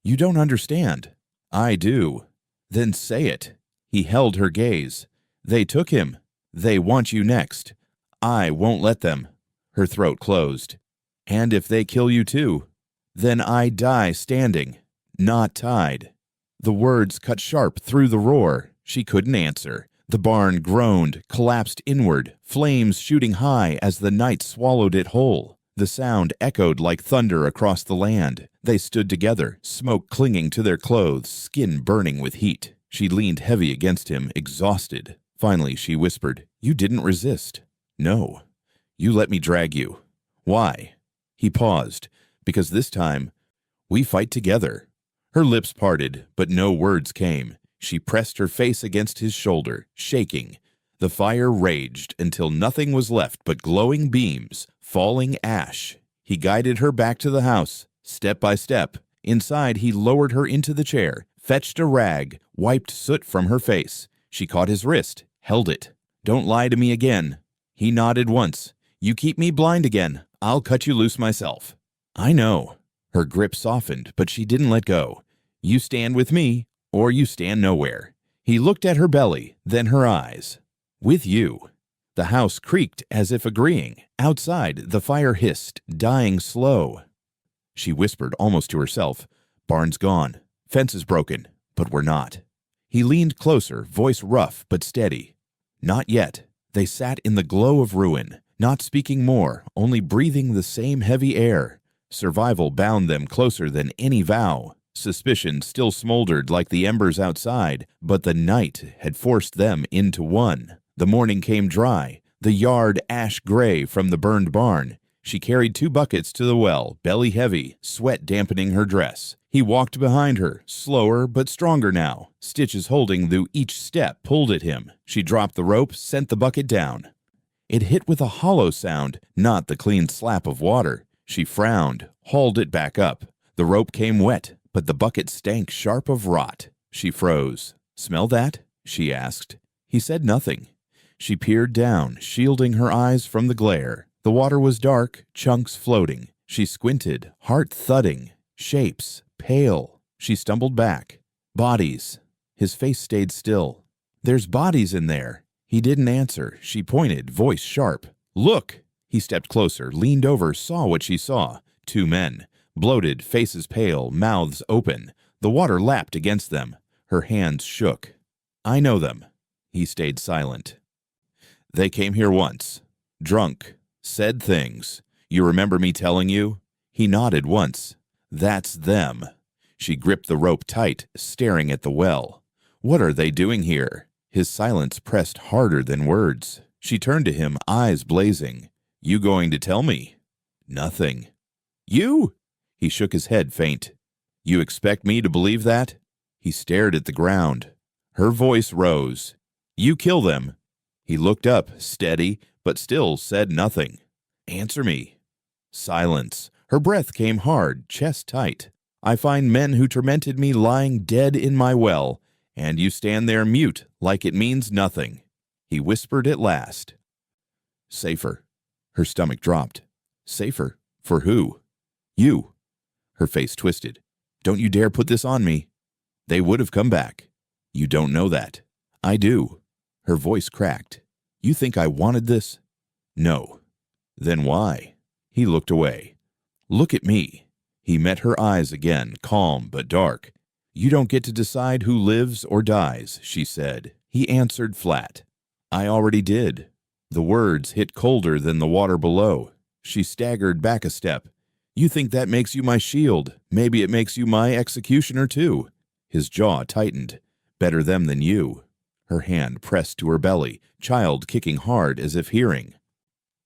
A: You don't understand. I do. Then say it. He held her gaze. They took him. They want you next. I won't let them. Her throat closed. And if they kill you too, then I die standing, not tied. The words cut sharp through the roar. She couldn't answer. The barn groaned, collapsed inward, flames shooting high as the night swallowed it whole. The sound echoed like thunder across the land. They stood together, smoke clinging to their clothes, skin burning with heat. She leaned heavy against him, exhausted. Finally, she whispered, You didn't resist. No. You let me drag you. Why? He paused. Because this time, we fight together. Her lips parted, but no words came. She pressed her face against his shoulder, shaking. The fire raged until nothing was left but glowing beams, falling ash. He guided her back to the house, step by step. Inside, he lowered her into the chair, fetched a rag, wiped soot from her face. She caught his wrist, held it. Don't lie to me again. He nodded once. You keep me blind again, I'll cut you loose myself. I know. Her grip softened, but she didn't let go. You stand with me, or you stand nowhere. He looked at her belly, then her eyes. With you. The house creaked as if agreeing. Outside, the fire hissed, dying slow. She whispered almost to herself, Barn's gone. Fence is broken, but we're not. He leaned closer, voice rough but steady. Not yet. They sat in the glow of ruin, not speaking more, only breathing the same heavy air. Survival bound them closer than any vow. Suspicion still smoldered like the embers outside, but the night had forced them into one. The morning came dry, the yard ash-gray from the burned barn. She carried 2 buckets to the well, belly heavy, sweat dampening her dress. He walked behind her, slower but stronger now. Stitches holding though each step pulled at him. She dropped the rope, sent the bucket down. It hit with a hollow sound, not the clean slap of water. She frowned, hauled it back up. The rope came wet, but the bucket stank sharp of rot. She froze. Smell that? She asked. He said nothing. She peered down, shielding her eyes from the glare. The water was dark, chunks floating. She squinted, heart thudding. Shapes, pale. She stumbled back. Bodies. His face stayed still. There's bodies in there. He didn't answer. She pointed, voice sharp. Look! He stepped closer, leaned over, saw what she saw. 2 men. Bloated, faces pale, mouths open. The water lapped against them. Her hands shook. I know them. He stayed silent. They came here once. Drunk. Said things. You remember me telling you? He nodded once. That's them. She gripped the rope tight, staring at the well. What are they doing here? His silence pressed harder than words. She turned to him, eyes blazing. You going to tell me? Nothing. You? He shook his head faint. You expect me to believe that? He stared at the ground. Her voice rose. You kill them. He looked up, steady, but still said nothing. Answer me. Silence. Her breath came hard, chest tight. I find men who tormented me lying dead in my well, And you stand there mute like it means nothing. He whispered at last. Safer. Her stomach dropped. Safer? For who? You. Her face twisted. Don't you dare put this on me. They would have come back. You don't know that. I do. Her voice cracked. You think I wanted this? No. Then why? He looked away. Look at me. He met her eyes again, calm but dark. You don't get to decide who lives or dies, she said. He answered flat. I already did. The words hit colder than the water below. She staggered back a step. You think that makes you my shield. Maybe it makes you my executioner too. His jaw tightened. Better them than you. Her hand pressed to her belly, child kicking hard as if hearing.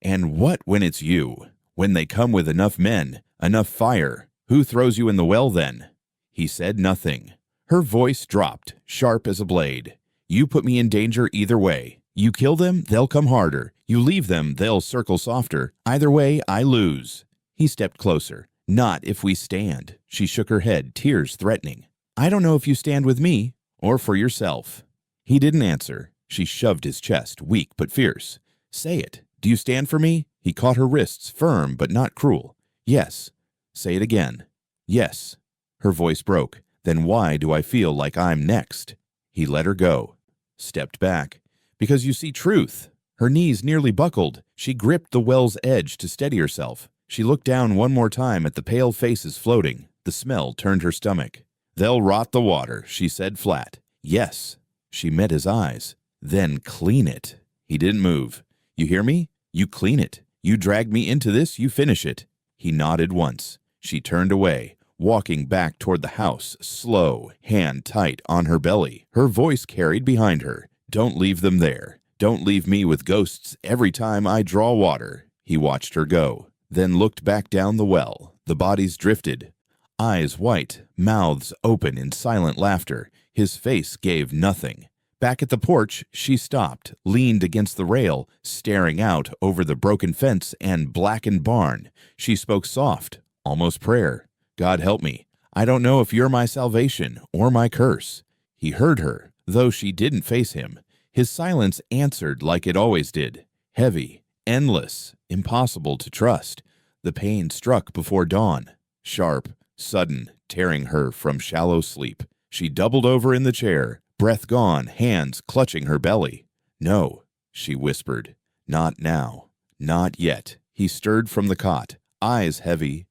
A: And what when it's you? When they come with enough men, enough fire, who throws you in the well then? He said nothing. Her voice dropped, sharp as a blade. You put me in danger either way. You kill them, they'll come harder. You leave them, they'll circle softer. Either way, I lose. He stepped closer. Not if we stand. She shook her head, tears threatening. I don't know if you stand with me or for yourself. He didn't answer. She shoved his chest, weak but fierce. Say it. Do you stand for me? He caught her wrists, firm but not cruel. Yes. Say it again. Yes. Her voice broke. Then why do I feel like I'm next? He let her go. Stepped back. Because you see truth. Her knees nearly buckled. She gripped the well's edge to steady herself. She looked down one more time at the pale faces floating. The smell turned her stomach. They'll rot the water, she said flat. Yes. She met his eyes. Then clean it. He didn't move. You hear me? You clean it. You drag me into this, you finish it. He nodded once. She turned away, walking back toward the house, slow, hand tight on her belly. Her voice carried behind her. Don't leave them there. Don't leave me with ghosts every time I draw water. He watched her go, then looked back down the well. The bodies drifted. Eyes white, mouths open in silent laughter. His face gave nothing. Back at the porch, she stopped, leaned against the rail, staring out over the broken fence and blackened barn. She spoke soft, almost prayer. God help me. I don't know if you're my salvation or my curse. He heard her, though she didn't face him. His silence answered like it always did. Heavy, endless, impossible to trust. The pain struck before dawn. Sharp, sudden, tearing her from shallow sleep. She doubled over in the chair, breath gone, hands clutching her belly. No, she whispered. Not now. Not yet. He stirred from the cot, eyes heavy,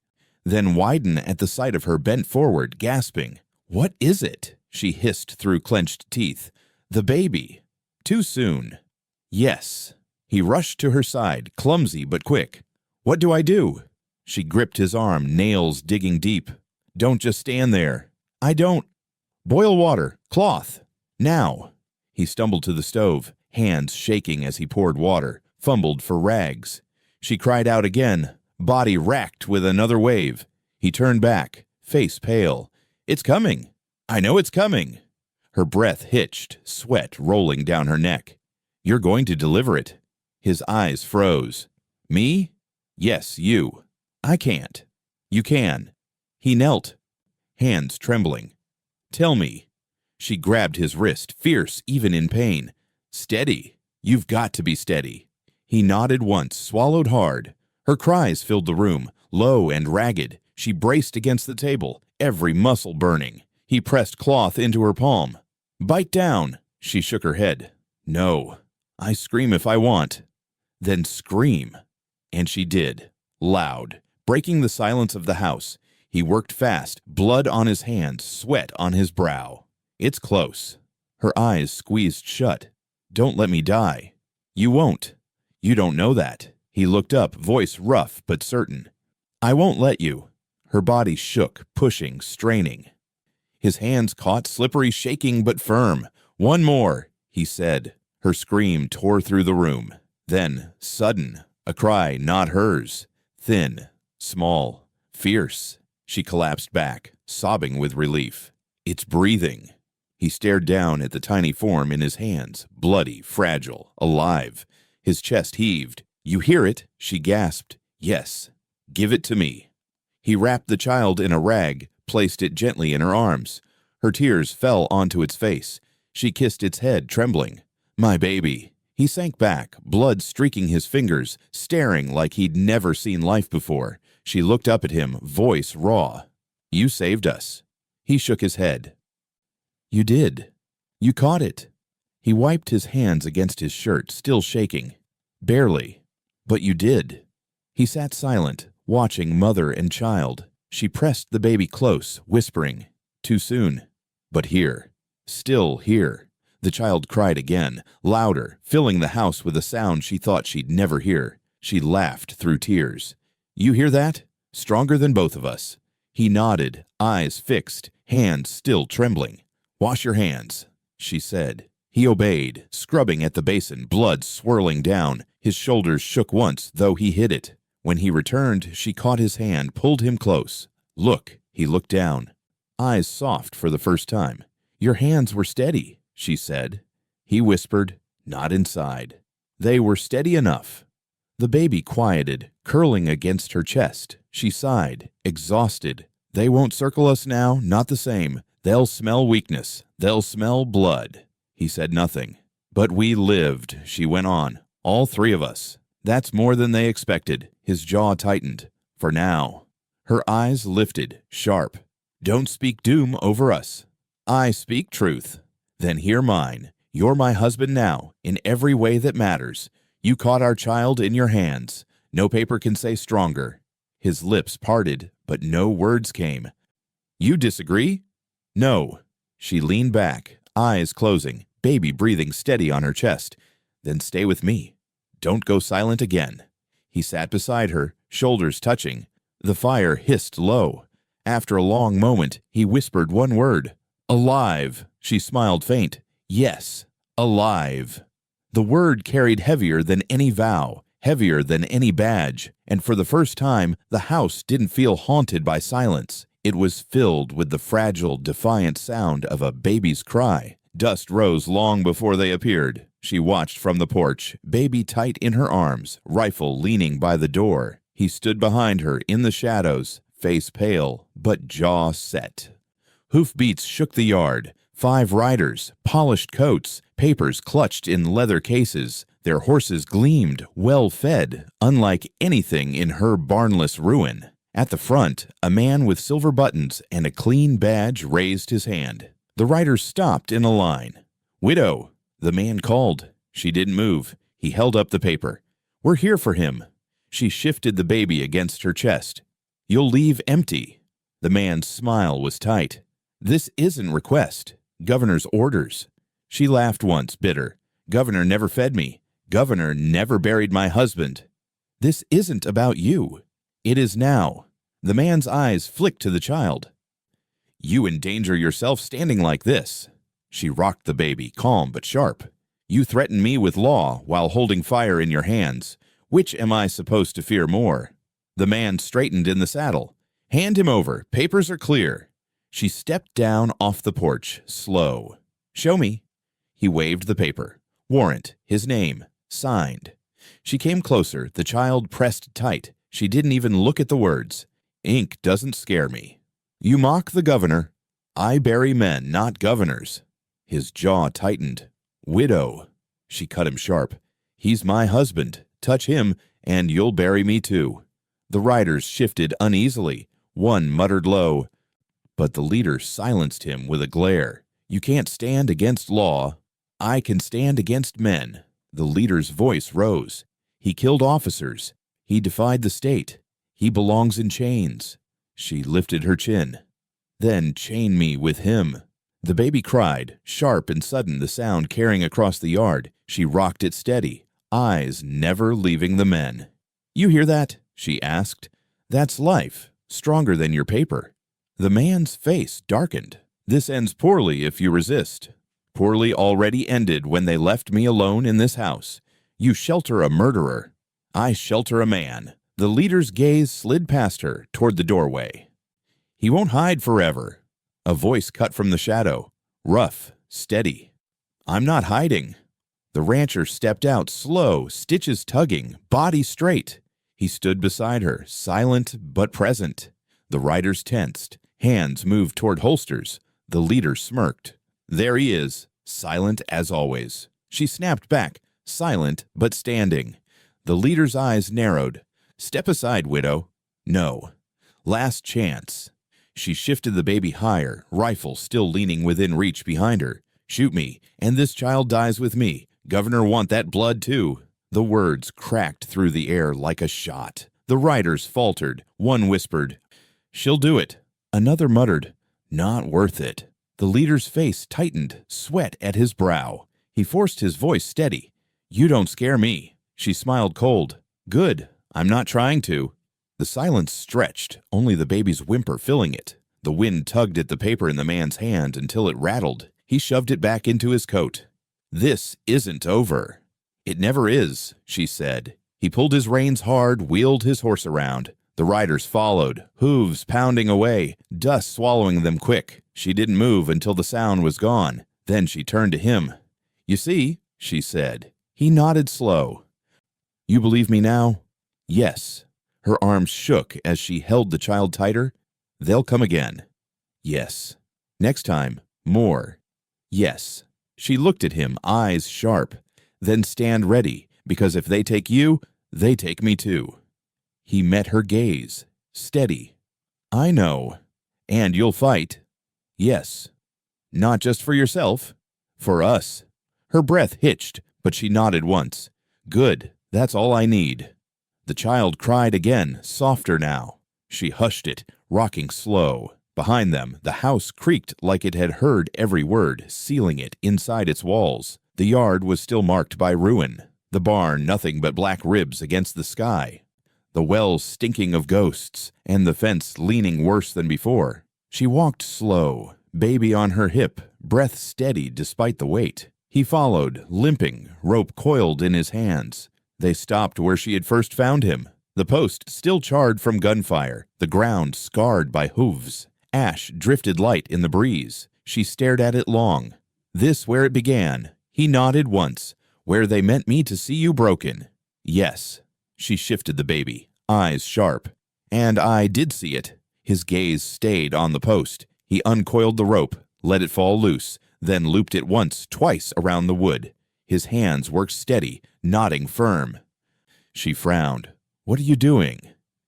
A: then widen at the sight of her bent forward, gasping. What is it? She hissed through clenched teeth. The baby. Too soon. Yes. He rushed to her side, clumsy but quick. What do I do? She gripped his arm, nails digging deep. Don't just stand there. I don't. Boil water, cloth. Now. He stumbled to the stove, hands shaking as he poured water, fumbled for rags. She cried out again, body racked with another wave. He turned back, face pale. It's coming. I know it's coming. Her breath hitched, sweat rolling down her neck. You're going to deliver it. His eyes froze. Me? Yes, you. I can't. You can. He knelt, hands trembling. Tell me. She grabbed his wrist, fierce even in pain. Steady. You've got to be steady. He nodded once, swallowed hard. Her cries filled the room, low and ragged. She braced against the table, every muscle burning. He pressed cloth into her palm. Bite down. She shook her head. No. I scream if I want. Then scream. And she did, loud, breaking the silence of the house. He worked fast, blood on his hands, sweat on his brow. It's close. Her eyes squeezed shut. Don't let me die. You won't. You don't know that. He looked up, voice rough but certain. I won't let you. Her body shook, pushing, straining. His hands caught, slippery, shaking but firm. One more, he said. Her scream tore through the room. Then, sudden, a cry not hers. Thin, small, fierce. She collapsed back, sobbing with relief. It's breathing. He stared down at the tiny form in his hands, bloody, fragile, alive. His chest heaved. You hear it? She gasped. Yes. Give it to me. He wrapped the child in a rag, placed it gently in her arms. Her tears fell onto its face. She kissed its head, trembling. My baby. He sank back, blood streaking his fingers, staring like he'd never seen life before. She looked up at him, voice raw. You saved us. He shook his head. You did. You caught it. He wiped his hands against his shirt, still shaking. Barely. But you did. He sat silent, watching mother and child. She pressed the baby close, whispering, Too soon. But here. Still here. The child cried again, louder, filling the house with a sound she thought she'd never hear. She laughed through tears. You hear that? Stronger than both of us. He nodded, eyes fixed, hands still trembling. Wash your hands, she said. He obeyed, scrubbing at the basin, blood swirling down. His shoulders shook once, though he hid it. When he returned, she caught his hand, pulled him close. Look, he looked down. Eyes soft for the first time. Your hands were steady, she said. He whispered, not inside. They were steady enough. The baby quieted, curling against her chest. She sighed, exhausted. They won't circle us now, not the same. They'll smell weakness. They'll smell blood. He said nothing. But we lived, she went on. All three of us. That's more than they expected. His jaw tightened. For now. Her eyes lifted, sharp. Don't speak doom over us. I speak truth. Then hear mine. You're my husband now, in every way that matters. You caught our child in your hands. No paper can say stronger. His lips parted, but no words came. You disagree? No. She leaned back, eyes closing, baby breathing steady on her chest. Then stay with me. Don't go silent again. He sat beside her, shoulders touching. The fire hissed low. After a long moment, he whispered one word. Alive. She smiled faint. Yes, alive. The word carried heavier than any vow, heavier than any badge, and for the first time, the house didn't feel haunted by silence. It was filled with the fragile, defiant sound of a baby's cry. Dust rose long before they appeared. She watched from the porch, baby tight in her arms, rifle leaning by the door. He stood behind her in the shadows, face pale, but jaw set. Hoofbeats shook the yard. 5 riders, polished coats, papers clutched in leather cases. Their horses gleamed, well-fed, unlike anything in her barnless ruin. At the front, a man with silver buttons and a clean badge raised his hand. The riders stopped in a line. Widow, the man called. She didn't move. He held up the paper. We're here for him. She shifted the baby against her chest. You'll leave empty. The man's smile was tight. This isn't request. Governor's orders. She laughed once, bitter. Governor never fed me. Governor never buried my husband. This isn't about you. It is now. The man's eyes flicked to the child. You endanger yourself standing like this. She rocked the baby, calm but sharp. You threaten me with law while holding fire in your hands. Which am I supposed to fear more? The man straightened in the saddle. Hand him over. Papers are clear. She stepped down off the porch, slow. Show me. He waved the paper. Warrant, his name, signed. She came closer, the child pressed tight. She didn't even look at the words. Ink doesn't scare me. You mock the governor. I bury men, not governors. His jaw tightened. Widow. She cut him sharp. He's my husband. Touch him, and you'll bury me too. The riders shifted uneasily. One muttered low. But the leader silenced him with a glare. You can't stand against law. I can stand against men. The leader's voice rose. He killed officers. He defied the state. He belongs in chains. She lifted her chin. Then chain me with him. The baby cried, sharp and sudden, the sound carrying across the yard. She rocked it steady, eyes never leaving the men. You hear that? She asked. That's life, stronger than your paper. The man's face darkened. This ends poorly if you resist. Poorly already ended when they left me alone in this house. You shelter a murderer. I shelter a man. The leader's gaze slid past her toward the doorway. He won't hide forever. A voice cut from the shadow. Rough, steady. I'm not hiding. The rancher stepped out, slow, stitches tugging, body straight. He stood beside her, silent but present. The riders tensed. Hands moved toward holsters. The leader smirked. There he is, silent as always. She snapped back, silent but standing. The leader's eyes narrowed. Step aside, widow. No. Last chance. She shifted the baby higher, rifle still leaning within reach behind her. Shoot me, and this child dies with me. Governor want that blood too. The words cracked through the air like a shot. The riders faltered. One whispered, "She'll do it." Another muttered, "Not worth it." The leader's face tightened, sweat at his brow. He forced his voice steady. "You don't scare me." She smiled cold. "Good. I'm not trying to." The silence stretched, only the baby's whimper filling it. The wind tugged at the paper in the man's hand until it rattled. He shoved it back into his coat. "This isn't over." "It never is," she said. He pulled his reins hard, wheeled his horse around. The riders followed, hooves pounding away, dust swallowing them quick. She didn't move until the sound was gone. Then she turned to him. "You see," she said. He nodded slow. "You believe me now?" "Yes." Her arms shook as she held the child tighter. "They'll come again." "Yes." "Next time, more." "Yes." She looked at him, eyes sharp. "Then stand ready, because if they take you, they take me too." He met her gaze, steady. "I know. And you'll fight." "Yes." "Not just for yourself. For us." Her breath hitched, but she nodded once. "Good. That's all I need." The child cried again, softer now. She hushed it, rocking slow. Behind them, the house creaked like it had heard every word, sealing it inside its walls. The yard was still marked by ruin. The barn nothing but black ribs against the sky. The wells stinking of ghosts, and the fence leaning worse than before. She walked slow, baby on her hip, breath steady despite the weight. He followed, limping, rope coiled in his hands. They stopped where she had first found him. The post still charred from gunfire, the ground scarred by hooves. Ash drifted light in the breeze. She stared at it long. "This where it began." He nodded once. "Where they meant me to see you broken." "Yes." She shifted the baby, eyes sharp. "And I did see it." His gaze stayed on the post. He uncoiled the rope, let it fall loose, then looped it once, twice around the wood. His hands worked steady, knotting firm. She frowned. "What are you doing?"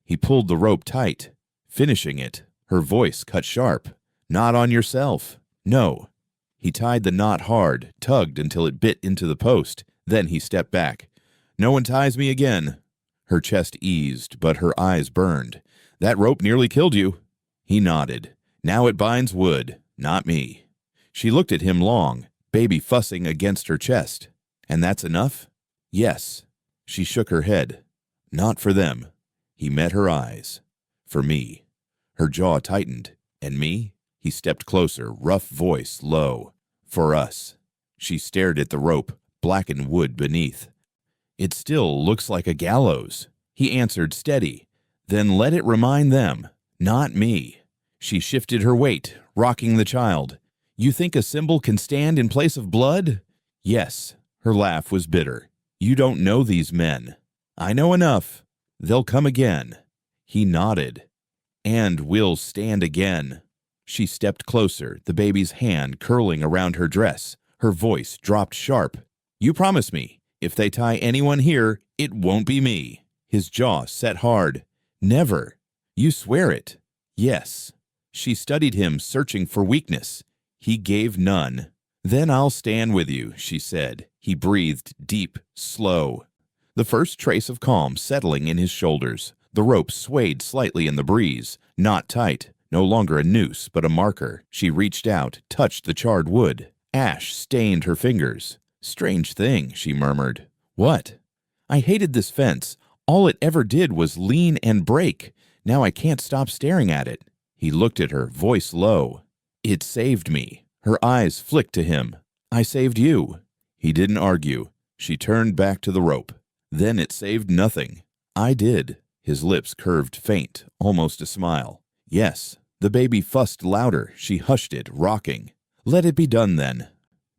A: He pulled the rope tight, finishing it. Her voice cut sharp. "Not on yourself." "No." He tied the knot hard, tugged until it bit into the post. Then he stepped back. "No one ties me again." Her chest eased, but her eyes burned. "That rope nearly killed you." He nodded. "Now it binds wood, not me." She looked at him long, baby fussing against her chest. "And that's enough?" "Yes." She shook her head. "Not for them." He met her eyes. "For me." Her jaw tightened. "And me?" He stepped closer, rough voice low. "For us." She stared at the rope, blackened wood beneath. "It still looks like a gallows." He answered steady. "Then let it remind them, not me." She shifted her weight, rocking the child. "You think a symbol can stand in place of blood?" "Yes." Her laugh was bitter. "You don't know these men." "I know enough. They'll come again." He nodded. "And we'll stand again." She stepped closer, the baby's hand curling around her dress. Her voice dropped sharp. "You promise me, if they tie anyone here, it won't be me." His jaw set hard. "Never." "You swear it?" "Yes." She studied him, searching for weakness. He gave none. "Then I'll stand with you," she said. He breathed deep, slow. The first trace of calm settling in his shoulders. The rope swayed slightly in the breeze, not tight, no longer a noose but a marker. She reached out, touched the charred wood. Ash stained her fingers. "Strange thing," she murmured. "What?" "I hated this fence. All it ever did was lean and break. Now I can't stop staring at it." He looked at her, voice low. "It saved me." Her eyes flicked to him. "I saved you." He didn't argue. She turned back to the rope. "Then it saved nothing." "I did." His lips curved faint, almost a smile. "Yes." The baby fussed louder. She hushed it, rocking. "Let it be done then."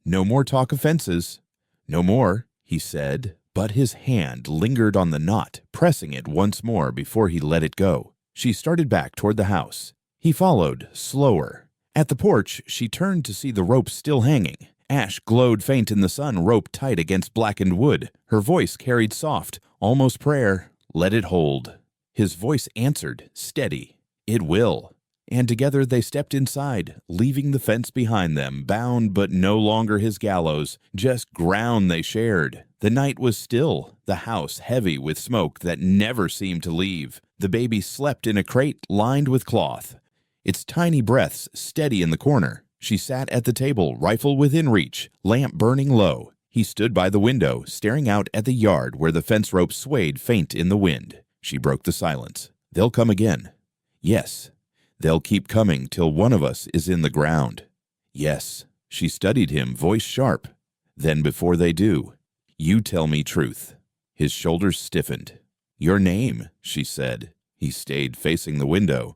A: "No more talk of fences." "No more," he said, but his hand lingered on the knot, pressing it once more before he let it go. She started back toward the house. He followed, slower. At the porch, she turned to see the rope still hanging. Ash glowed faint in the sun, rope tight against blackened wood. Her voice carried soft, almost prayer. Let it hold. His voice answered, steady. It will. And together they stepped inside, leaving the fence behind them, bound but no longer his gallows, just ground they shared. The night was still, the house heavy with smoke that never seemed to leave. The baby slept in a crate lined with cloth, its tiny breaths steady in the corner. She sat at the table, rifle within reach, lamp burning low. He stood by the window, staring out at the yard where the fence rope swayed faint in the wind. She broke the silence. They'll come again. Yes. They'll keep coming till one of us is in the ground. Yes. She studied him, voice sharp. Then before they do, you tell me truth. His shoulders stiffened. Your name, she said. He stayed facing the window.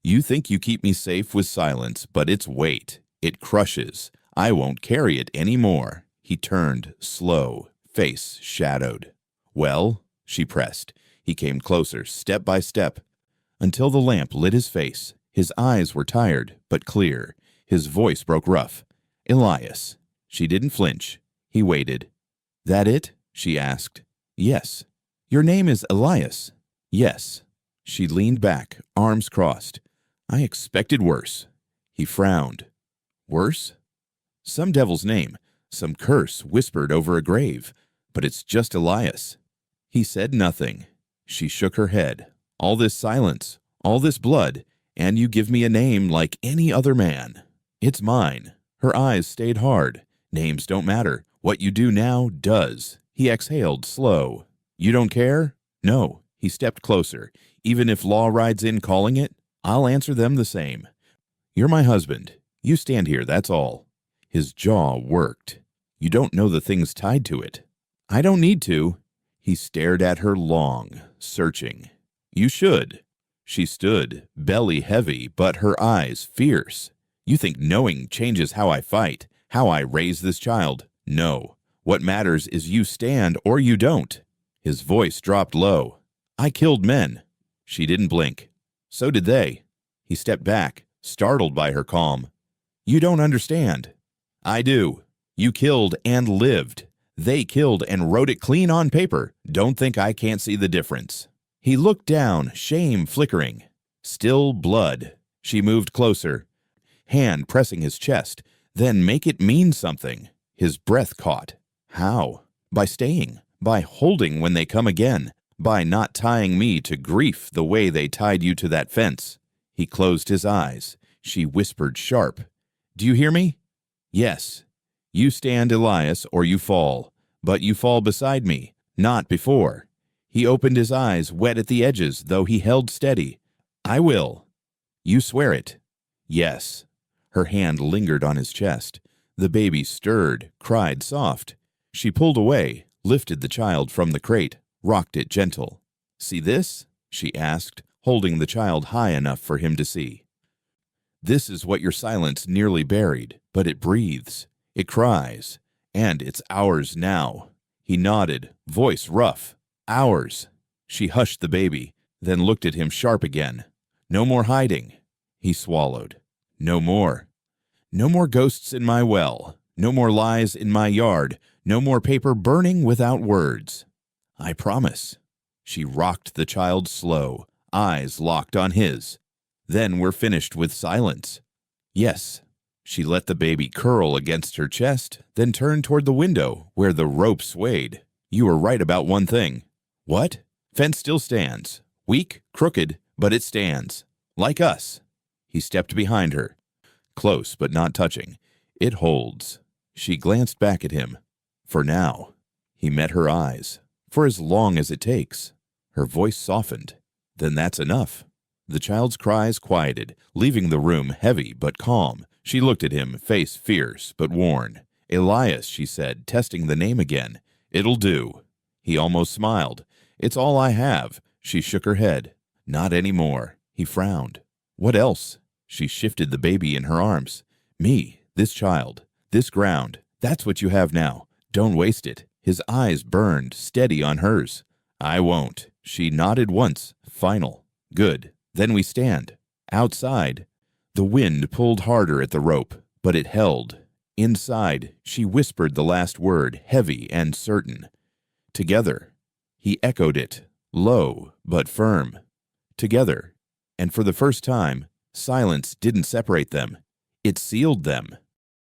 A: You think you keep me safe with silence, but it's weight. It crushes. I won't carry it any more. He turned, slow, face shadowed. Well, she pressed. He came closer, step by step, until the lamp lit his face. His eyes were tired, but clear. His voice broke rough. Elias. She didn't flinch. He waited. That it? She asked. Yes. Your name is Elias. Yes. She leaned back, arms crossed. I expected worse. He frowned. Worse? Some devil's name, some curse whispered over a grave, but it's just Elias. He said nothing. She shook her head. All this silence, all this blood, and you give me a name like any other man. It's mine. Her eyes stayed hard. Names don't matter. What you do now does. He exhaled, slow. You don't care? No. He stepped closer. Even if law rides in calling it, I'll answer them the same. You're my husband. You stand here, that's all. His jaw worked. You don't know the things tied to it. I don't need to. He stared at her long, searching. You should. She stood, belly heavy, but her eyes fierce. You think knowing changes how I fight, how I raise this child. No. What matters is you stand or you don't. His voice dropped low. I killed men. She didn't blink. So did they. He stepped back, startled by her calm. You don't understand. I do. You killed and lived. They killed and wrote it clean on paper. Don't think I can't see the difference. He looked down, shame flickering. Still blood. She moved closer, hand pressing his chest. Then make it mean something. His breath caught. How? By staying. By holding when they come again. By not tying me to grief the way they tied you to that fence. He closed his eyes. She whispered sharp. Do you hear me? Yes. You stand, Elias, or you fall. But you fall beside me, not before. He opened his eyes, wet at the edges, though he held steady. I will. You swear it? Yes. Her hand lingered on his chest. The baby stirred, cried soft. She pulled away, lifted the child from the crate, rocked it gentle. See this? She asked, holding the child high enough for him to see. This is what your silence nearly buried, but it breathes. It cries. And it's ours now. He nodded, voice rough. Ours. She hushed the baby, then looked at him sharp again. No more hiding. He swallowed. No more. No more ghosts in my well. No more lies in my yard. No more paper burning without words. I promise. She rocked the child slow, eyes locked on his. Then we're finished with silence. Yes. She let the baby curl against her chest, then turned toward the window where the rope swayed. You were right about one thing. What? Fence still stands. Weak, crooked, but it stands. Like us. He stepped behind her. Close, but not touching. It holds. She glanced back at him. For now. He met her eyes. For as long as it takes. Her voice softened. Then that's enough. The child's cries quieted, leaving the room heavy but calm. She looked at him, face fierce but worn. Elias, she said, testing the name again. It'll do. He almost smiled. It's all I have. She shook her head. Not any more. He frowned. What else? She shifted the baby in her arms. Me, this child, this ground. That's what you have now. Don't waste it. His eyes burned, steady on hers. I won't. She nodded once. Final. Good. Then we stand. Outside. The wind pulled harder at the rope, but it held. Inside, she whispered the last word, heavy and certain. Together. He echoed it, low but firm. Together. And for the first time, silence didn't separate them. It sealed them.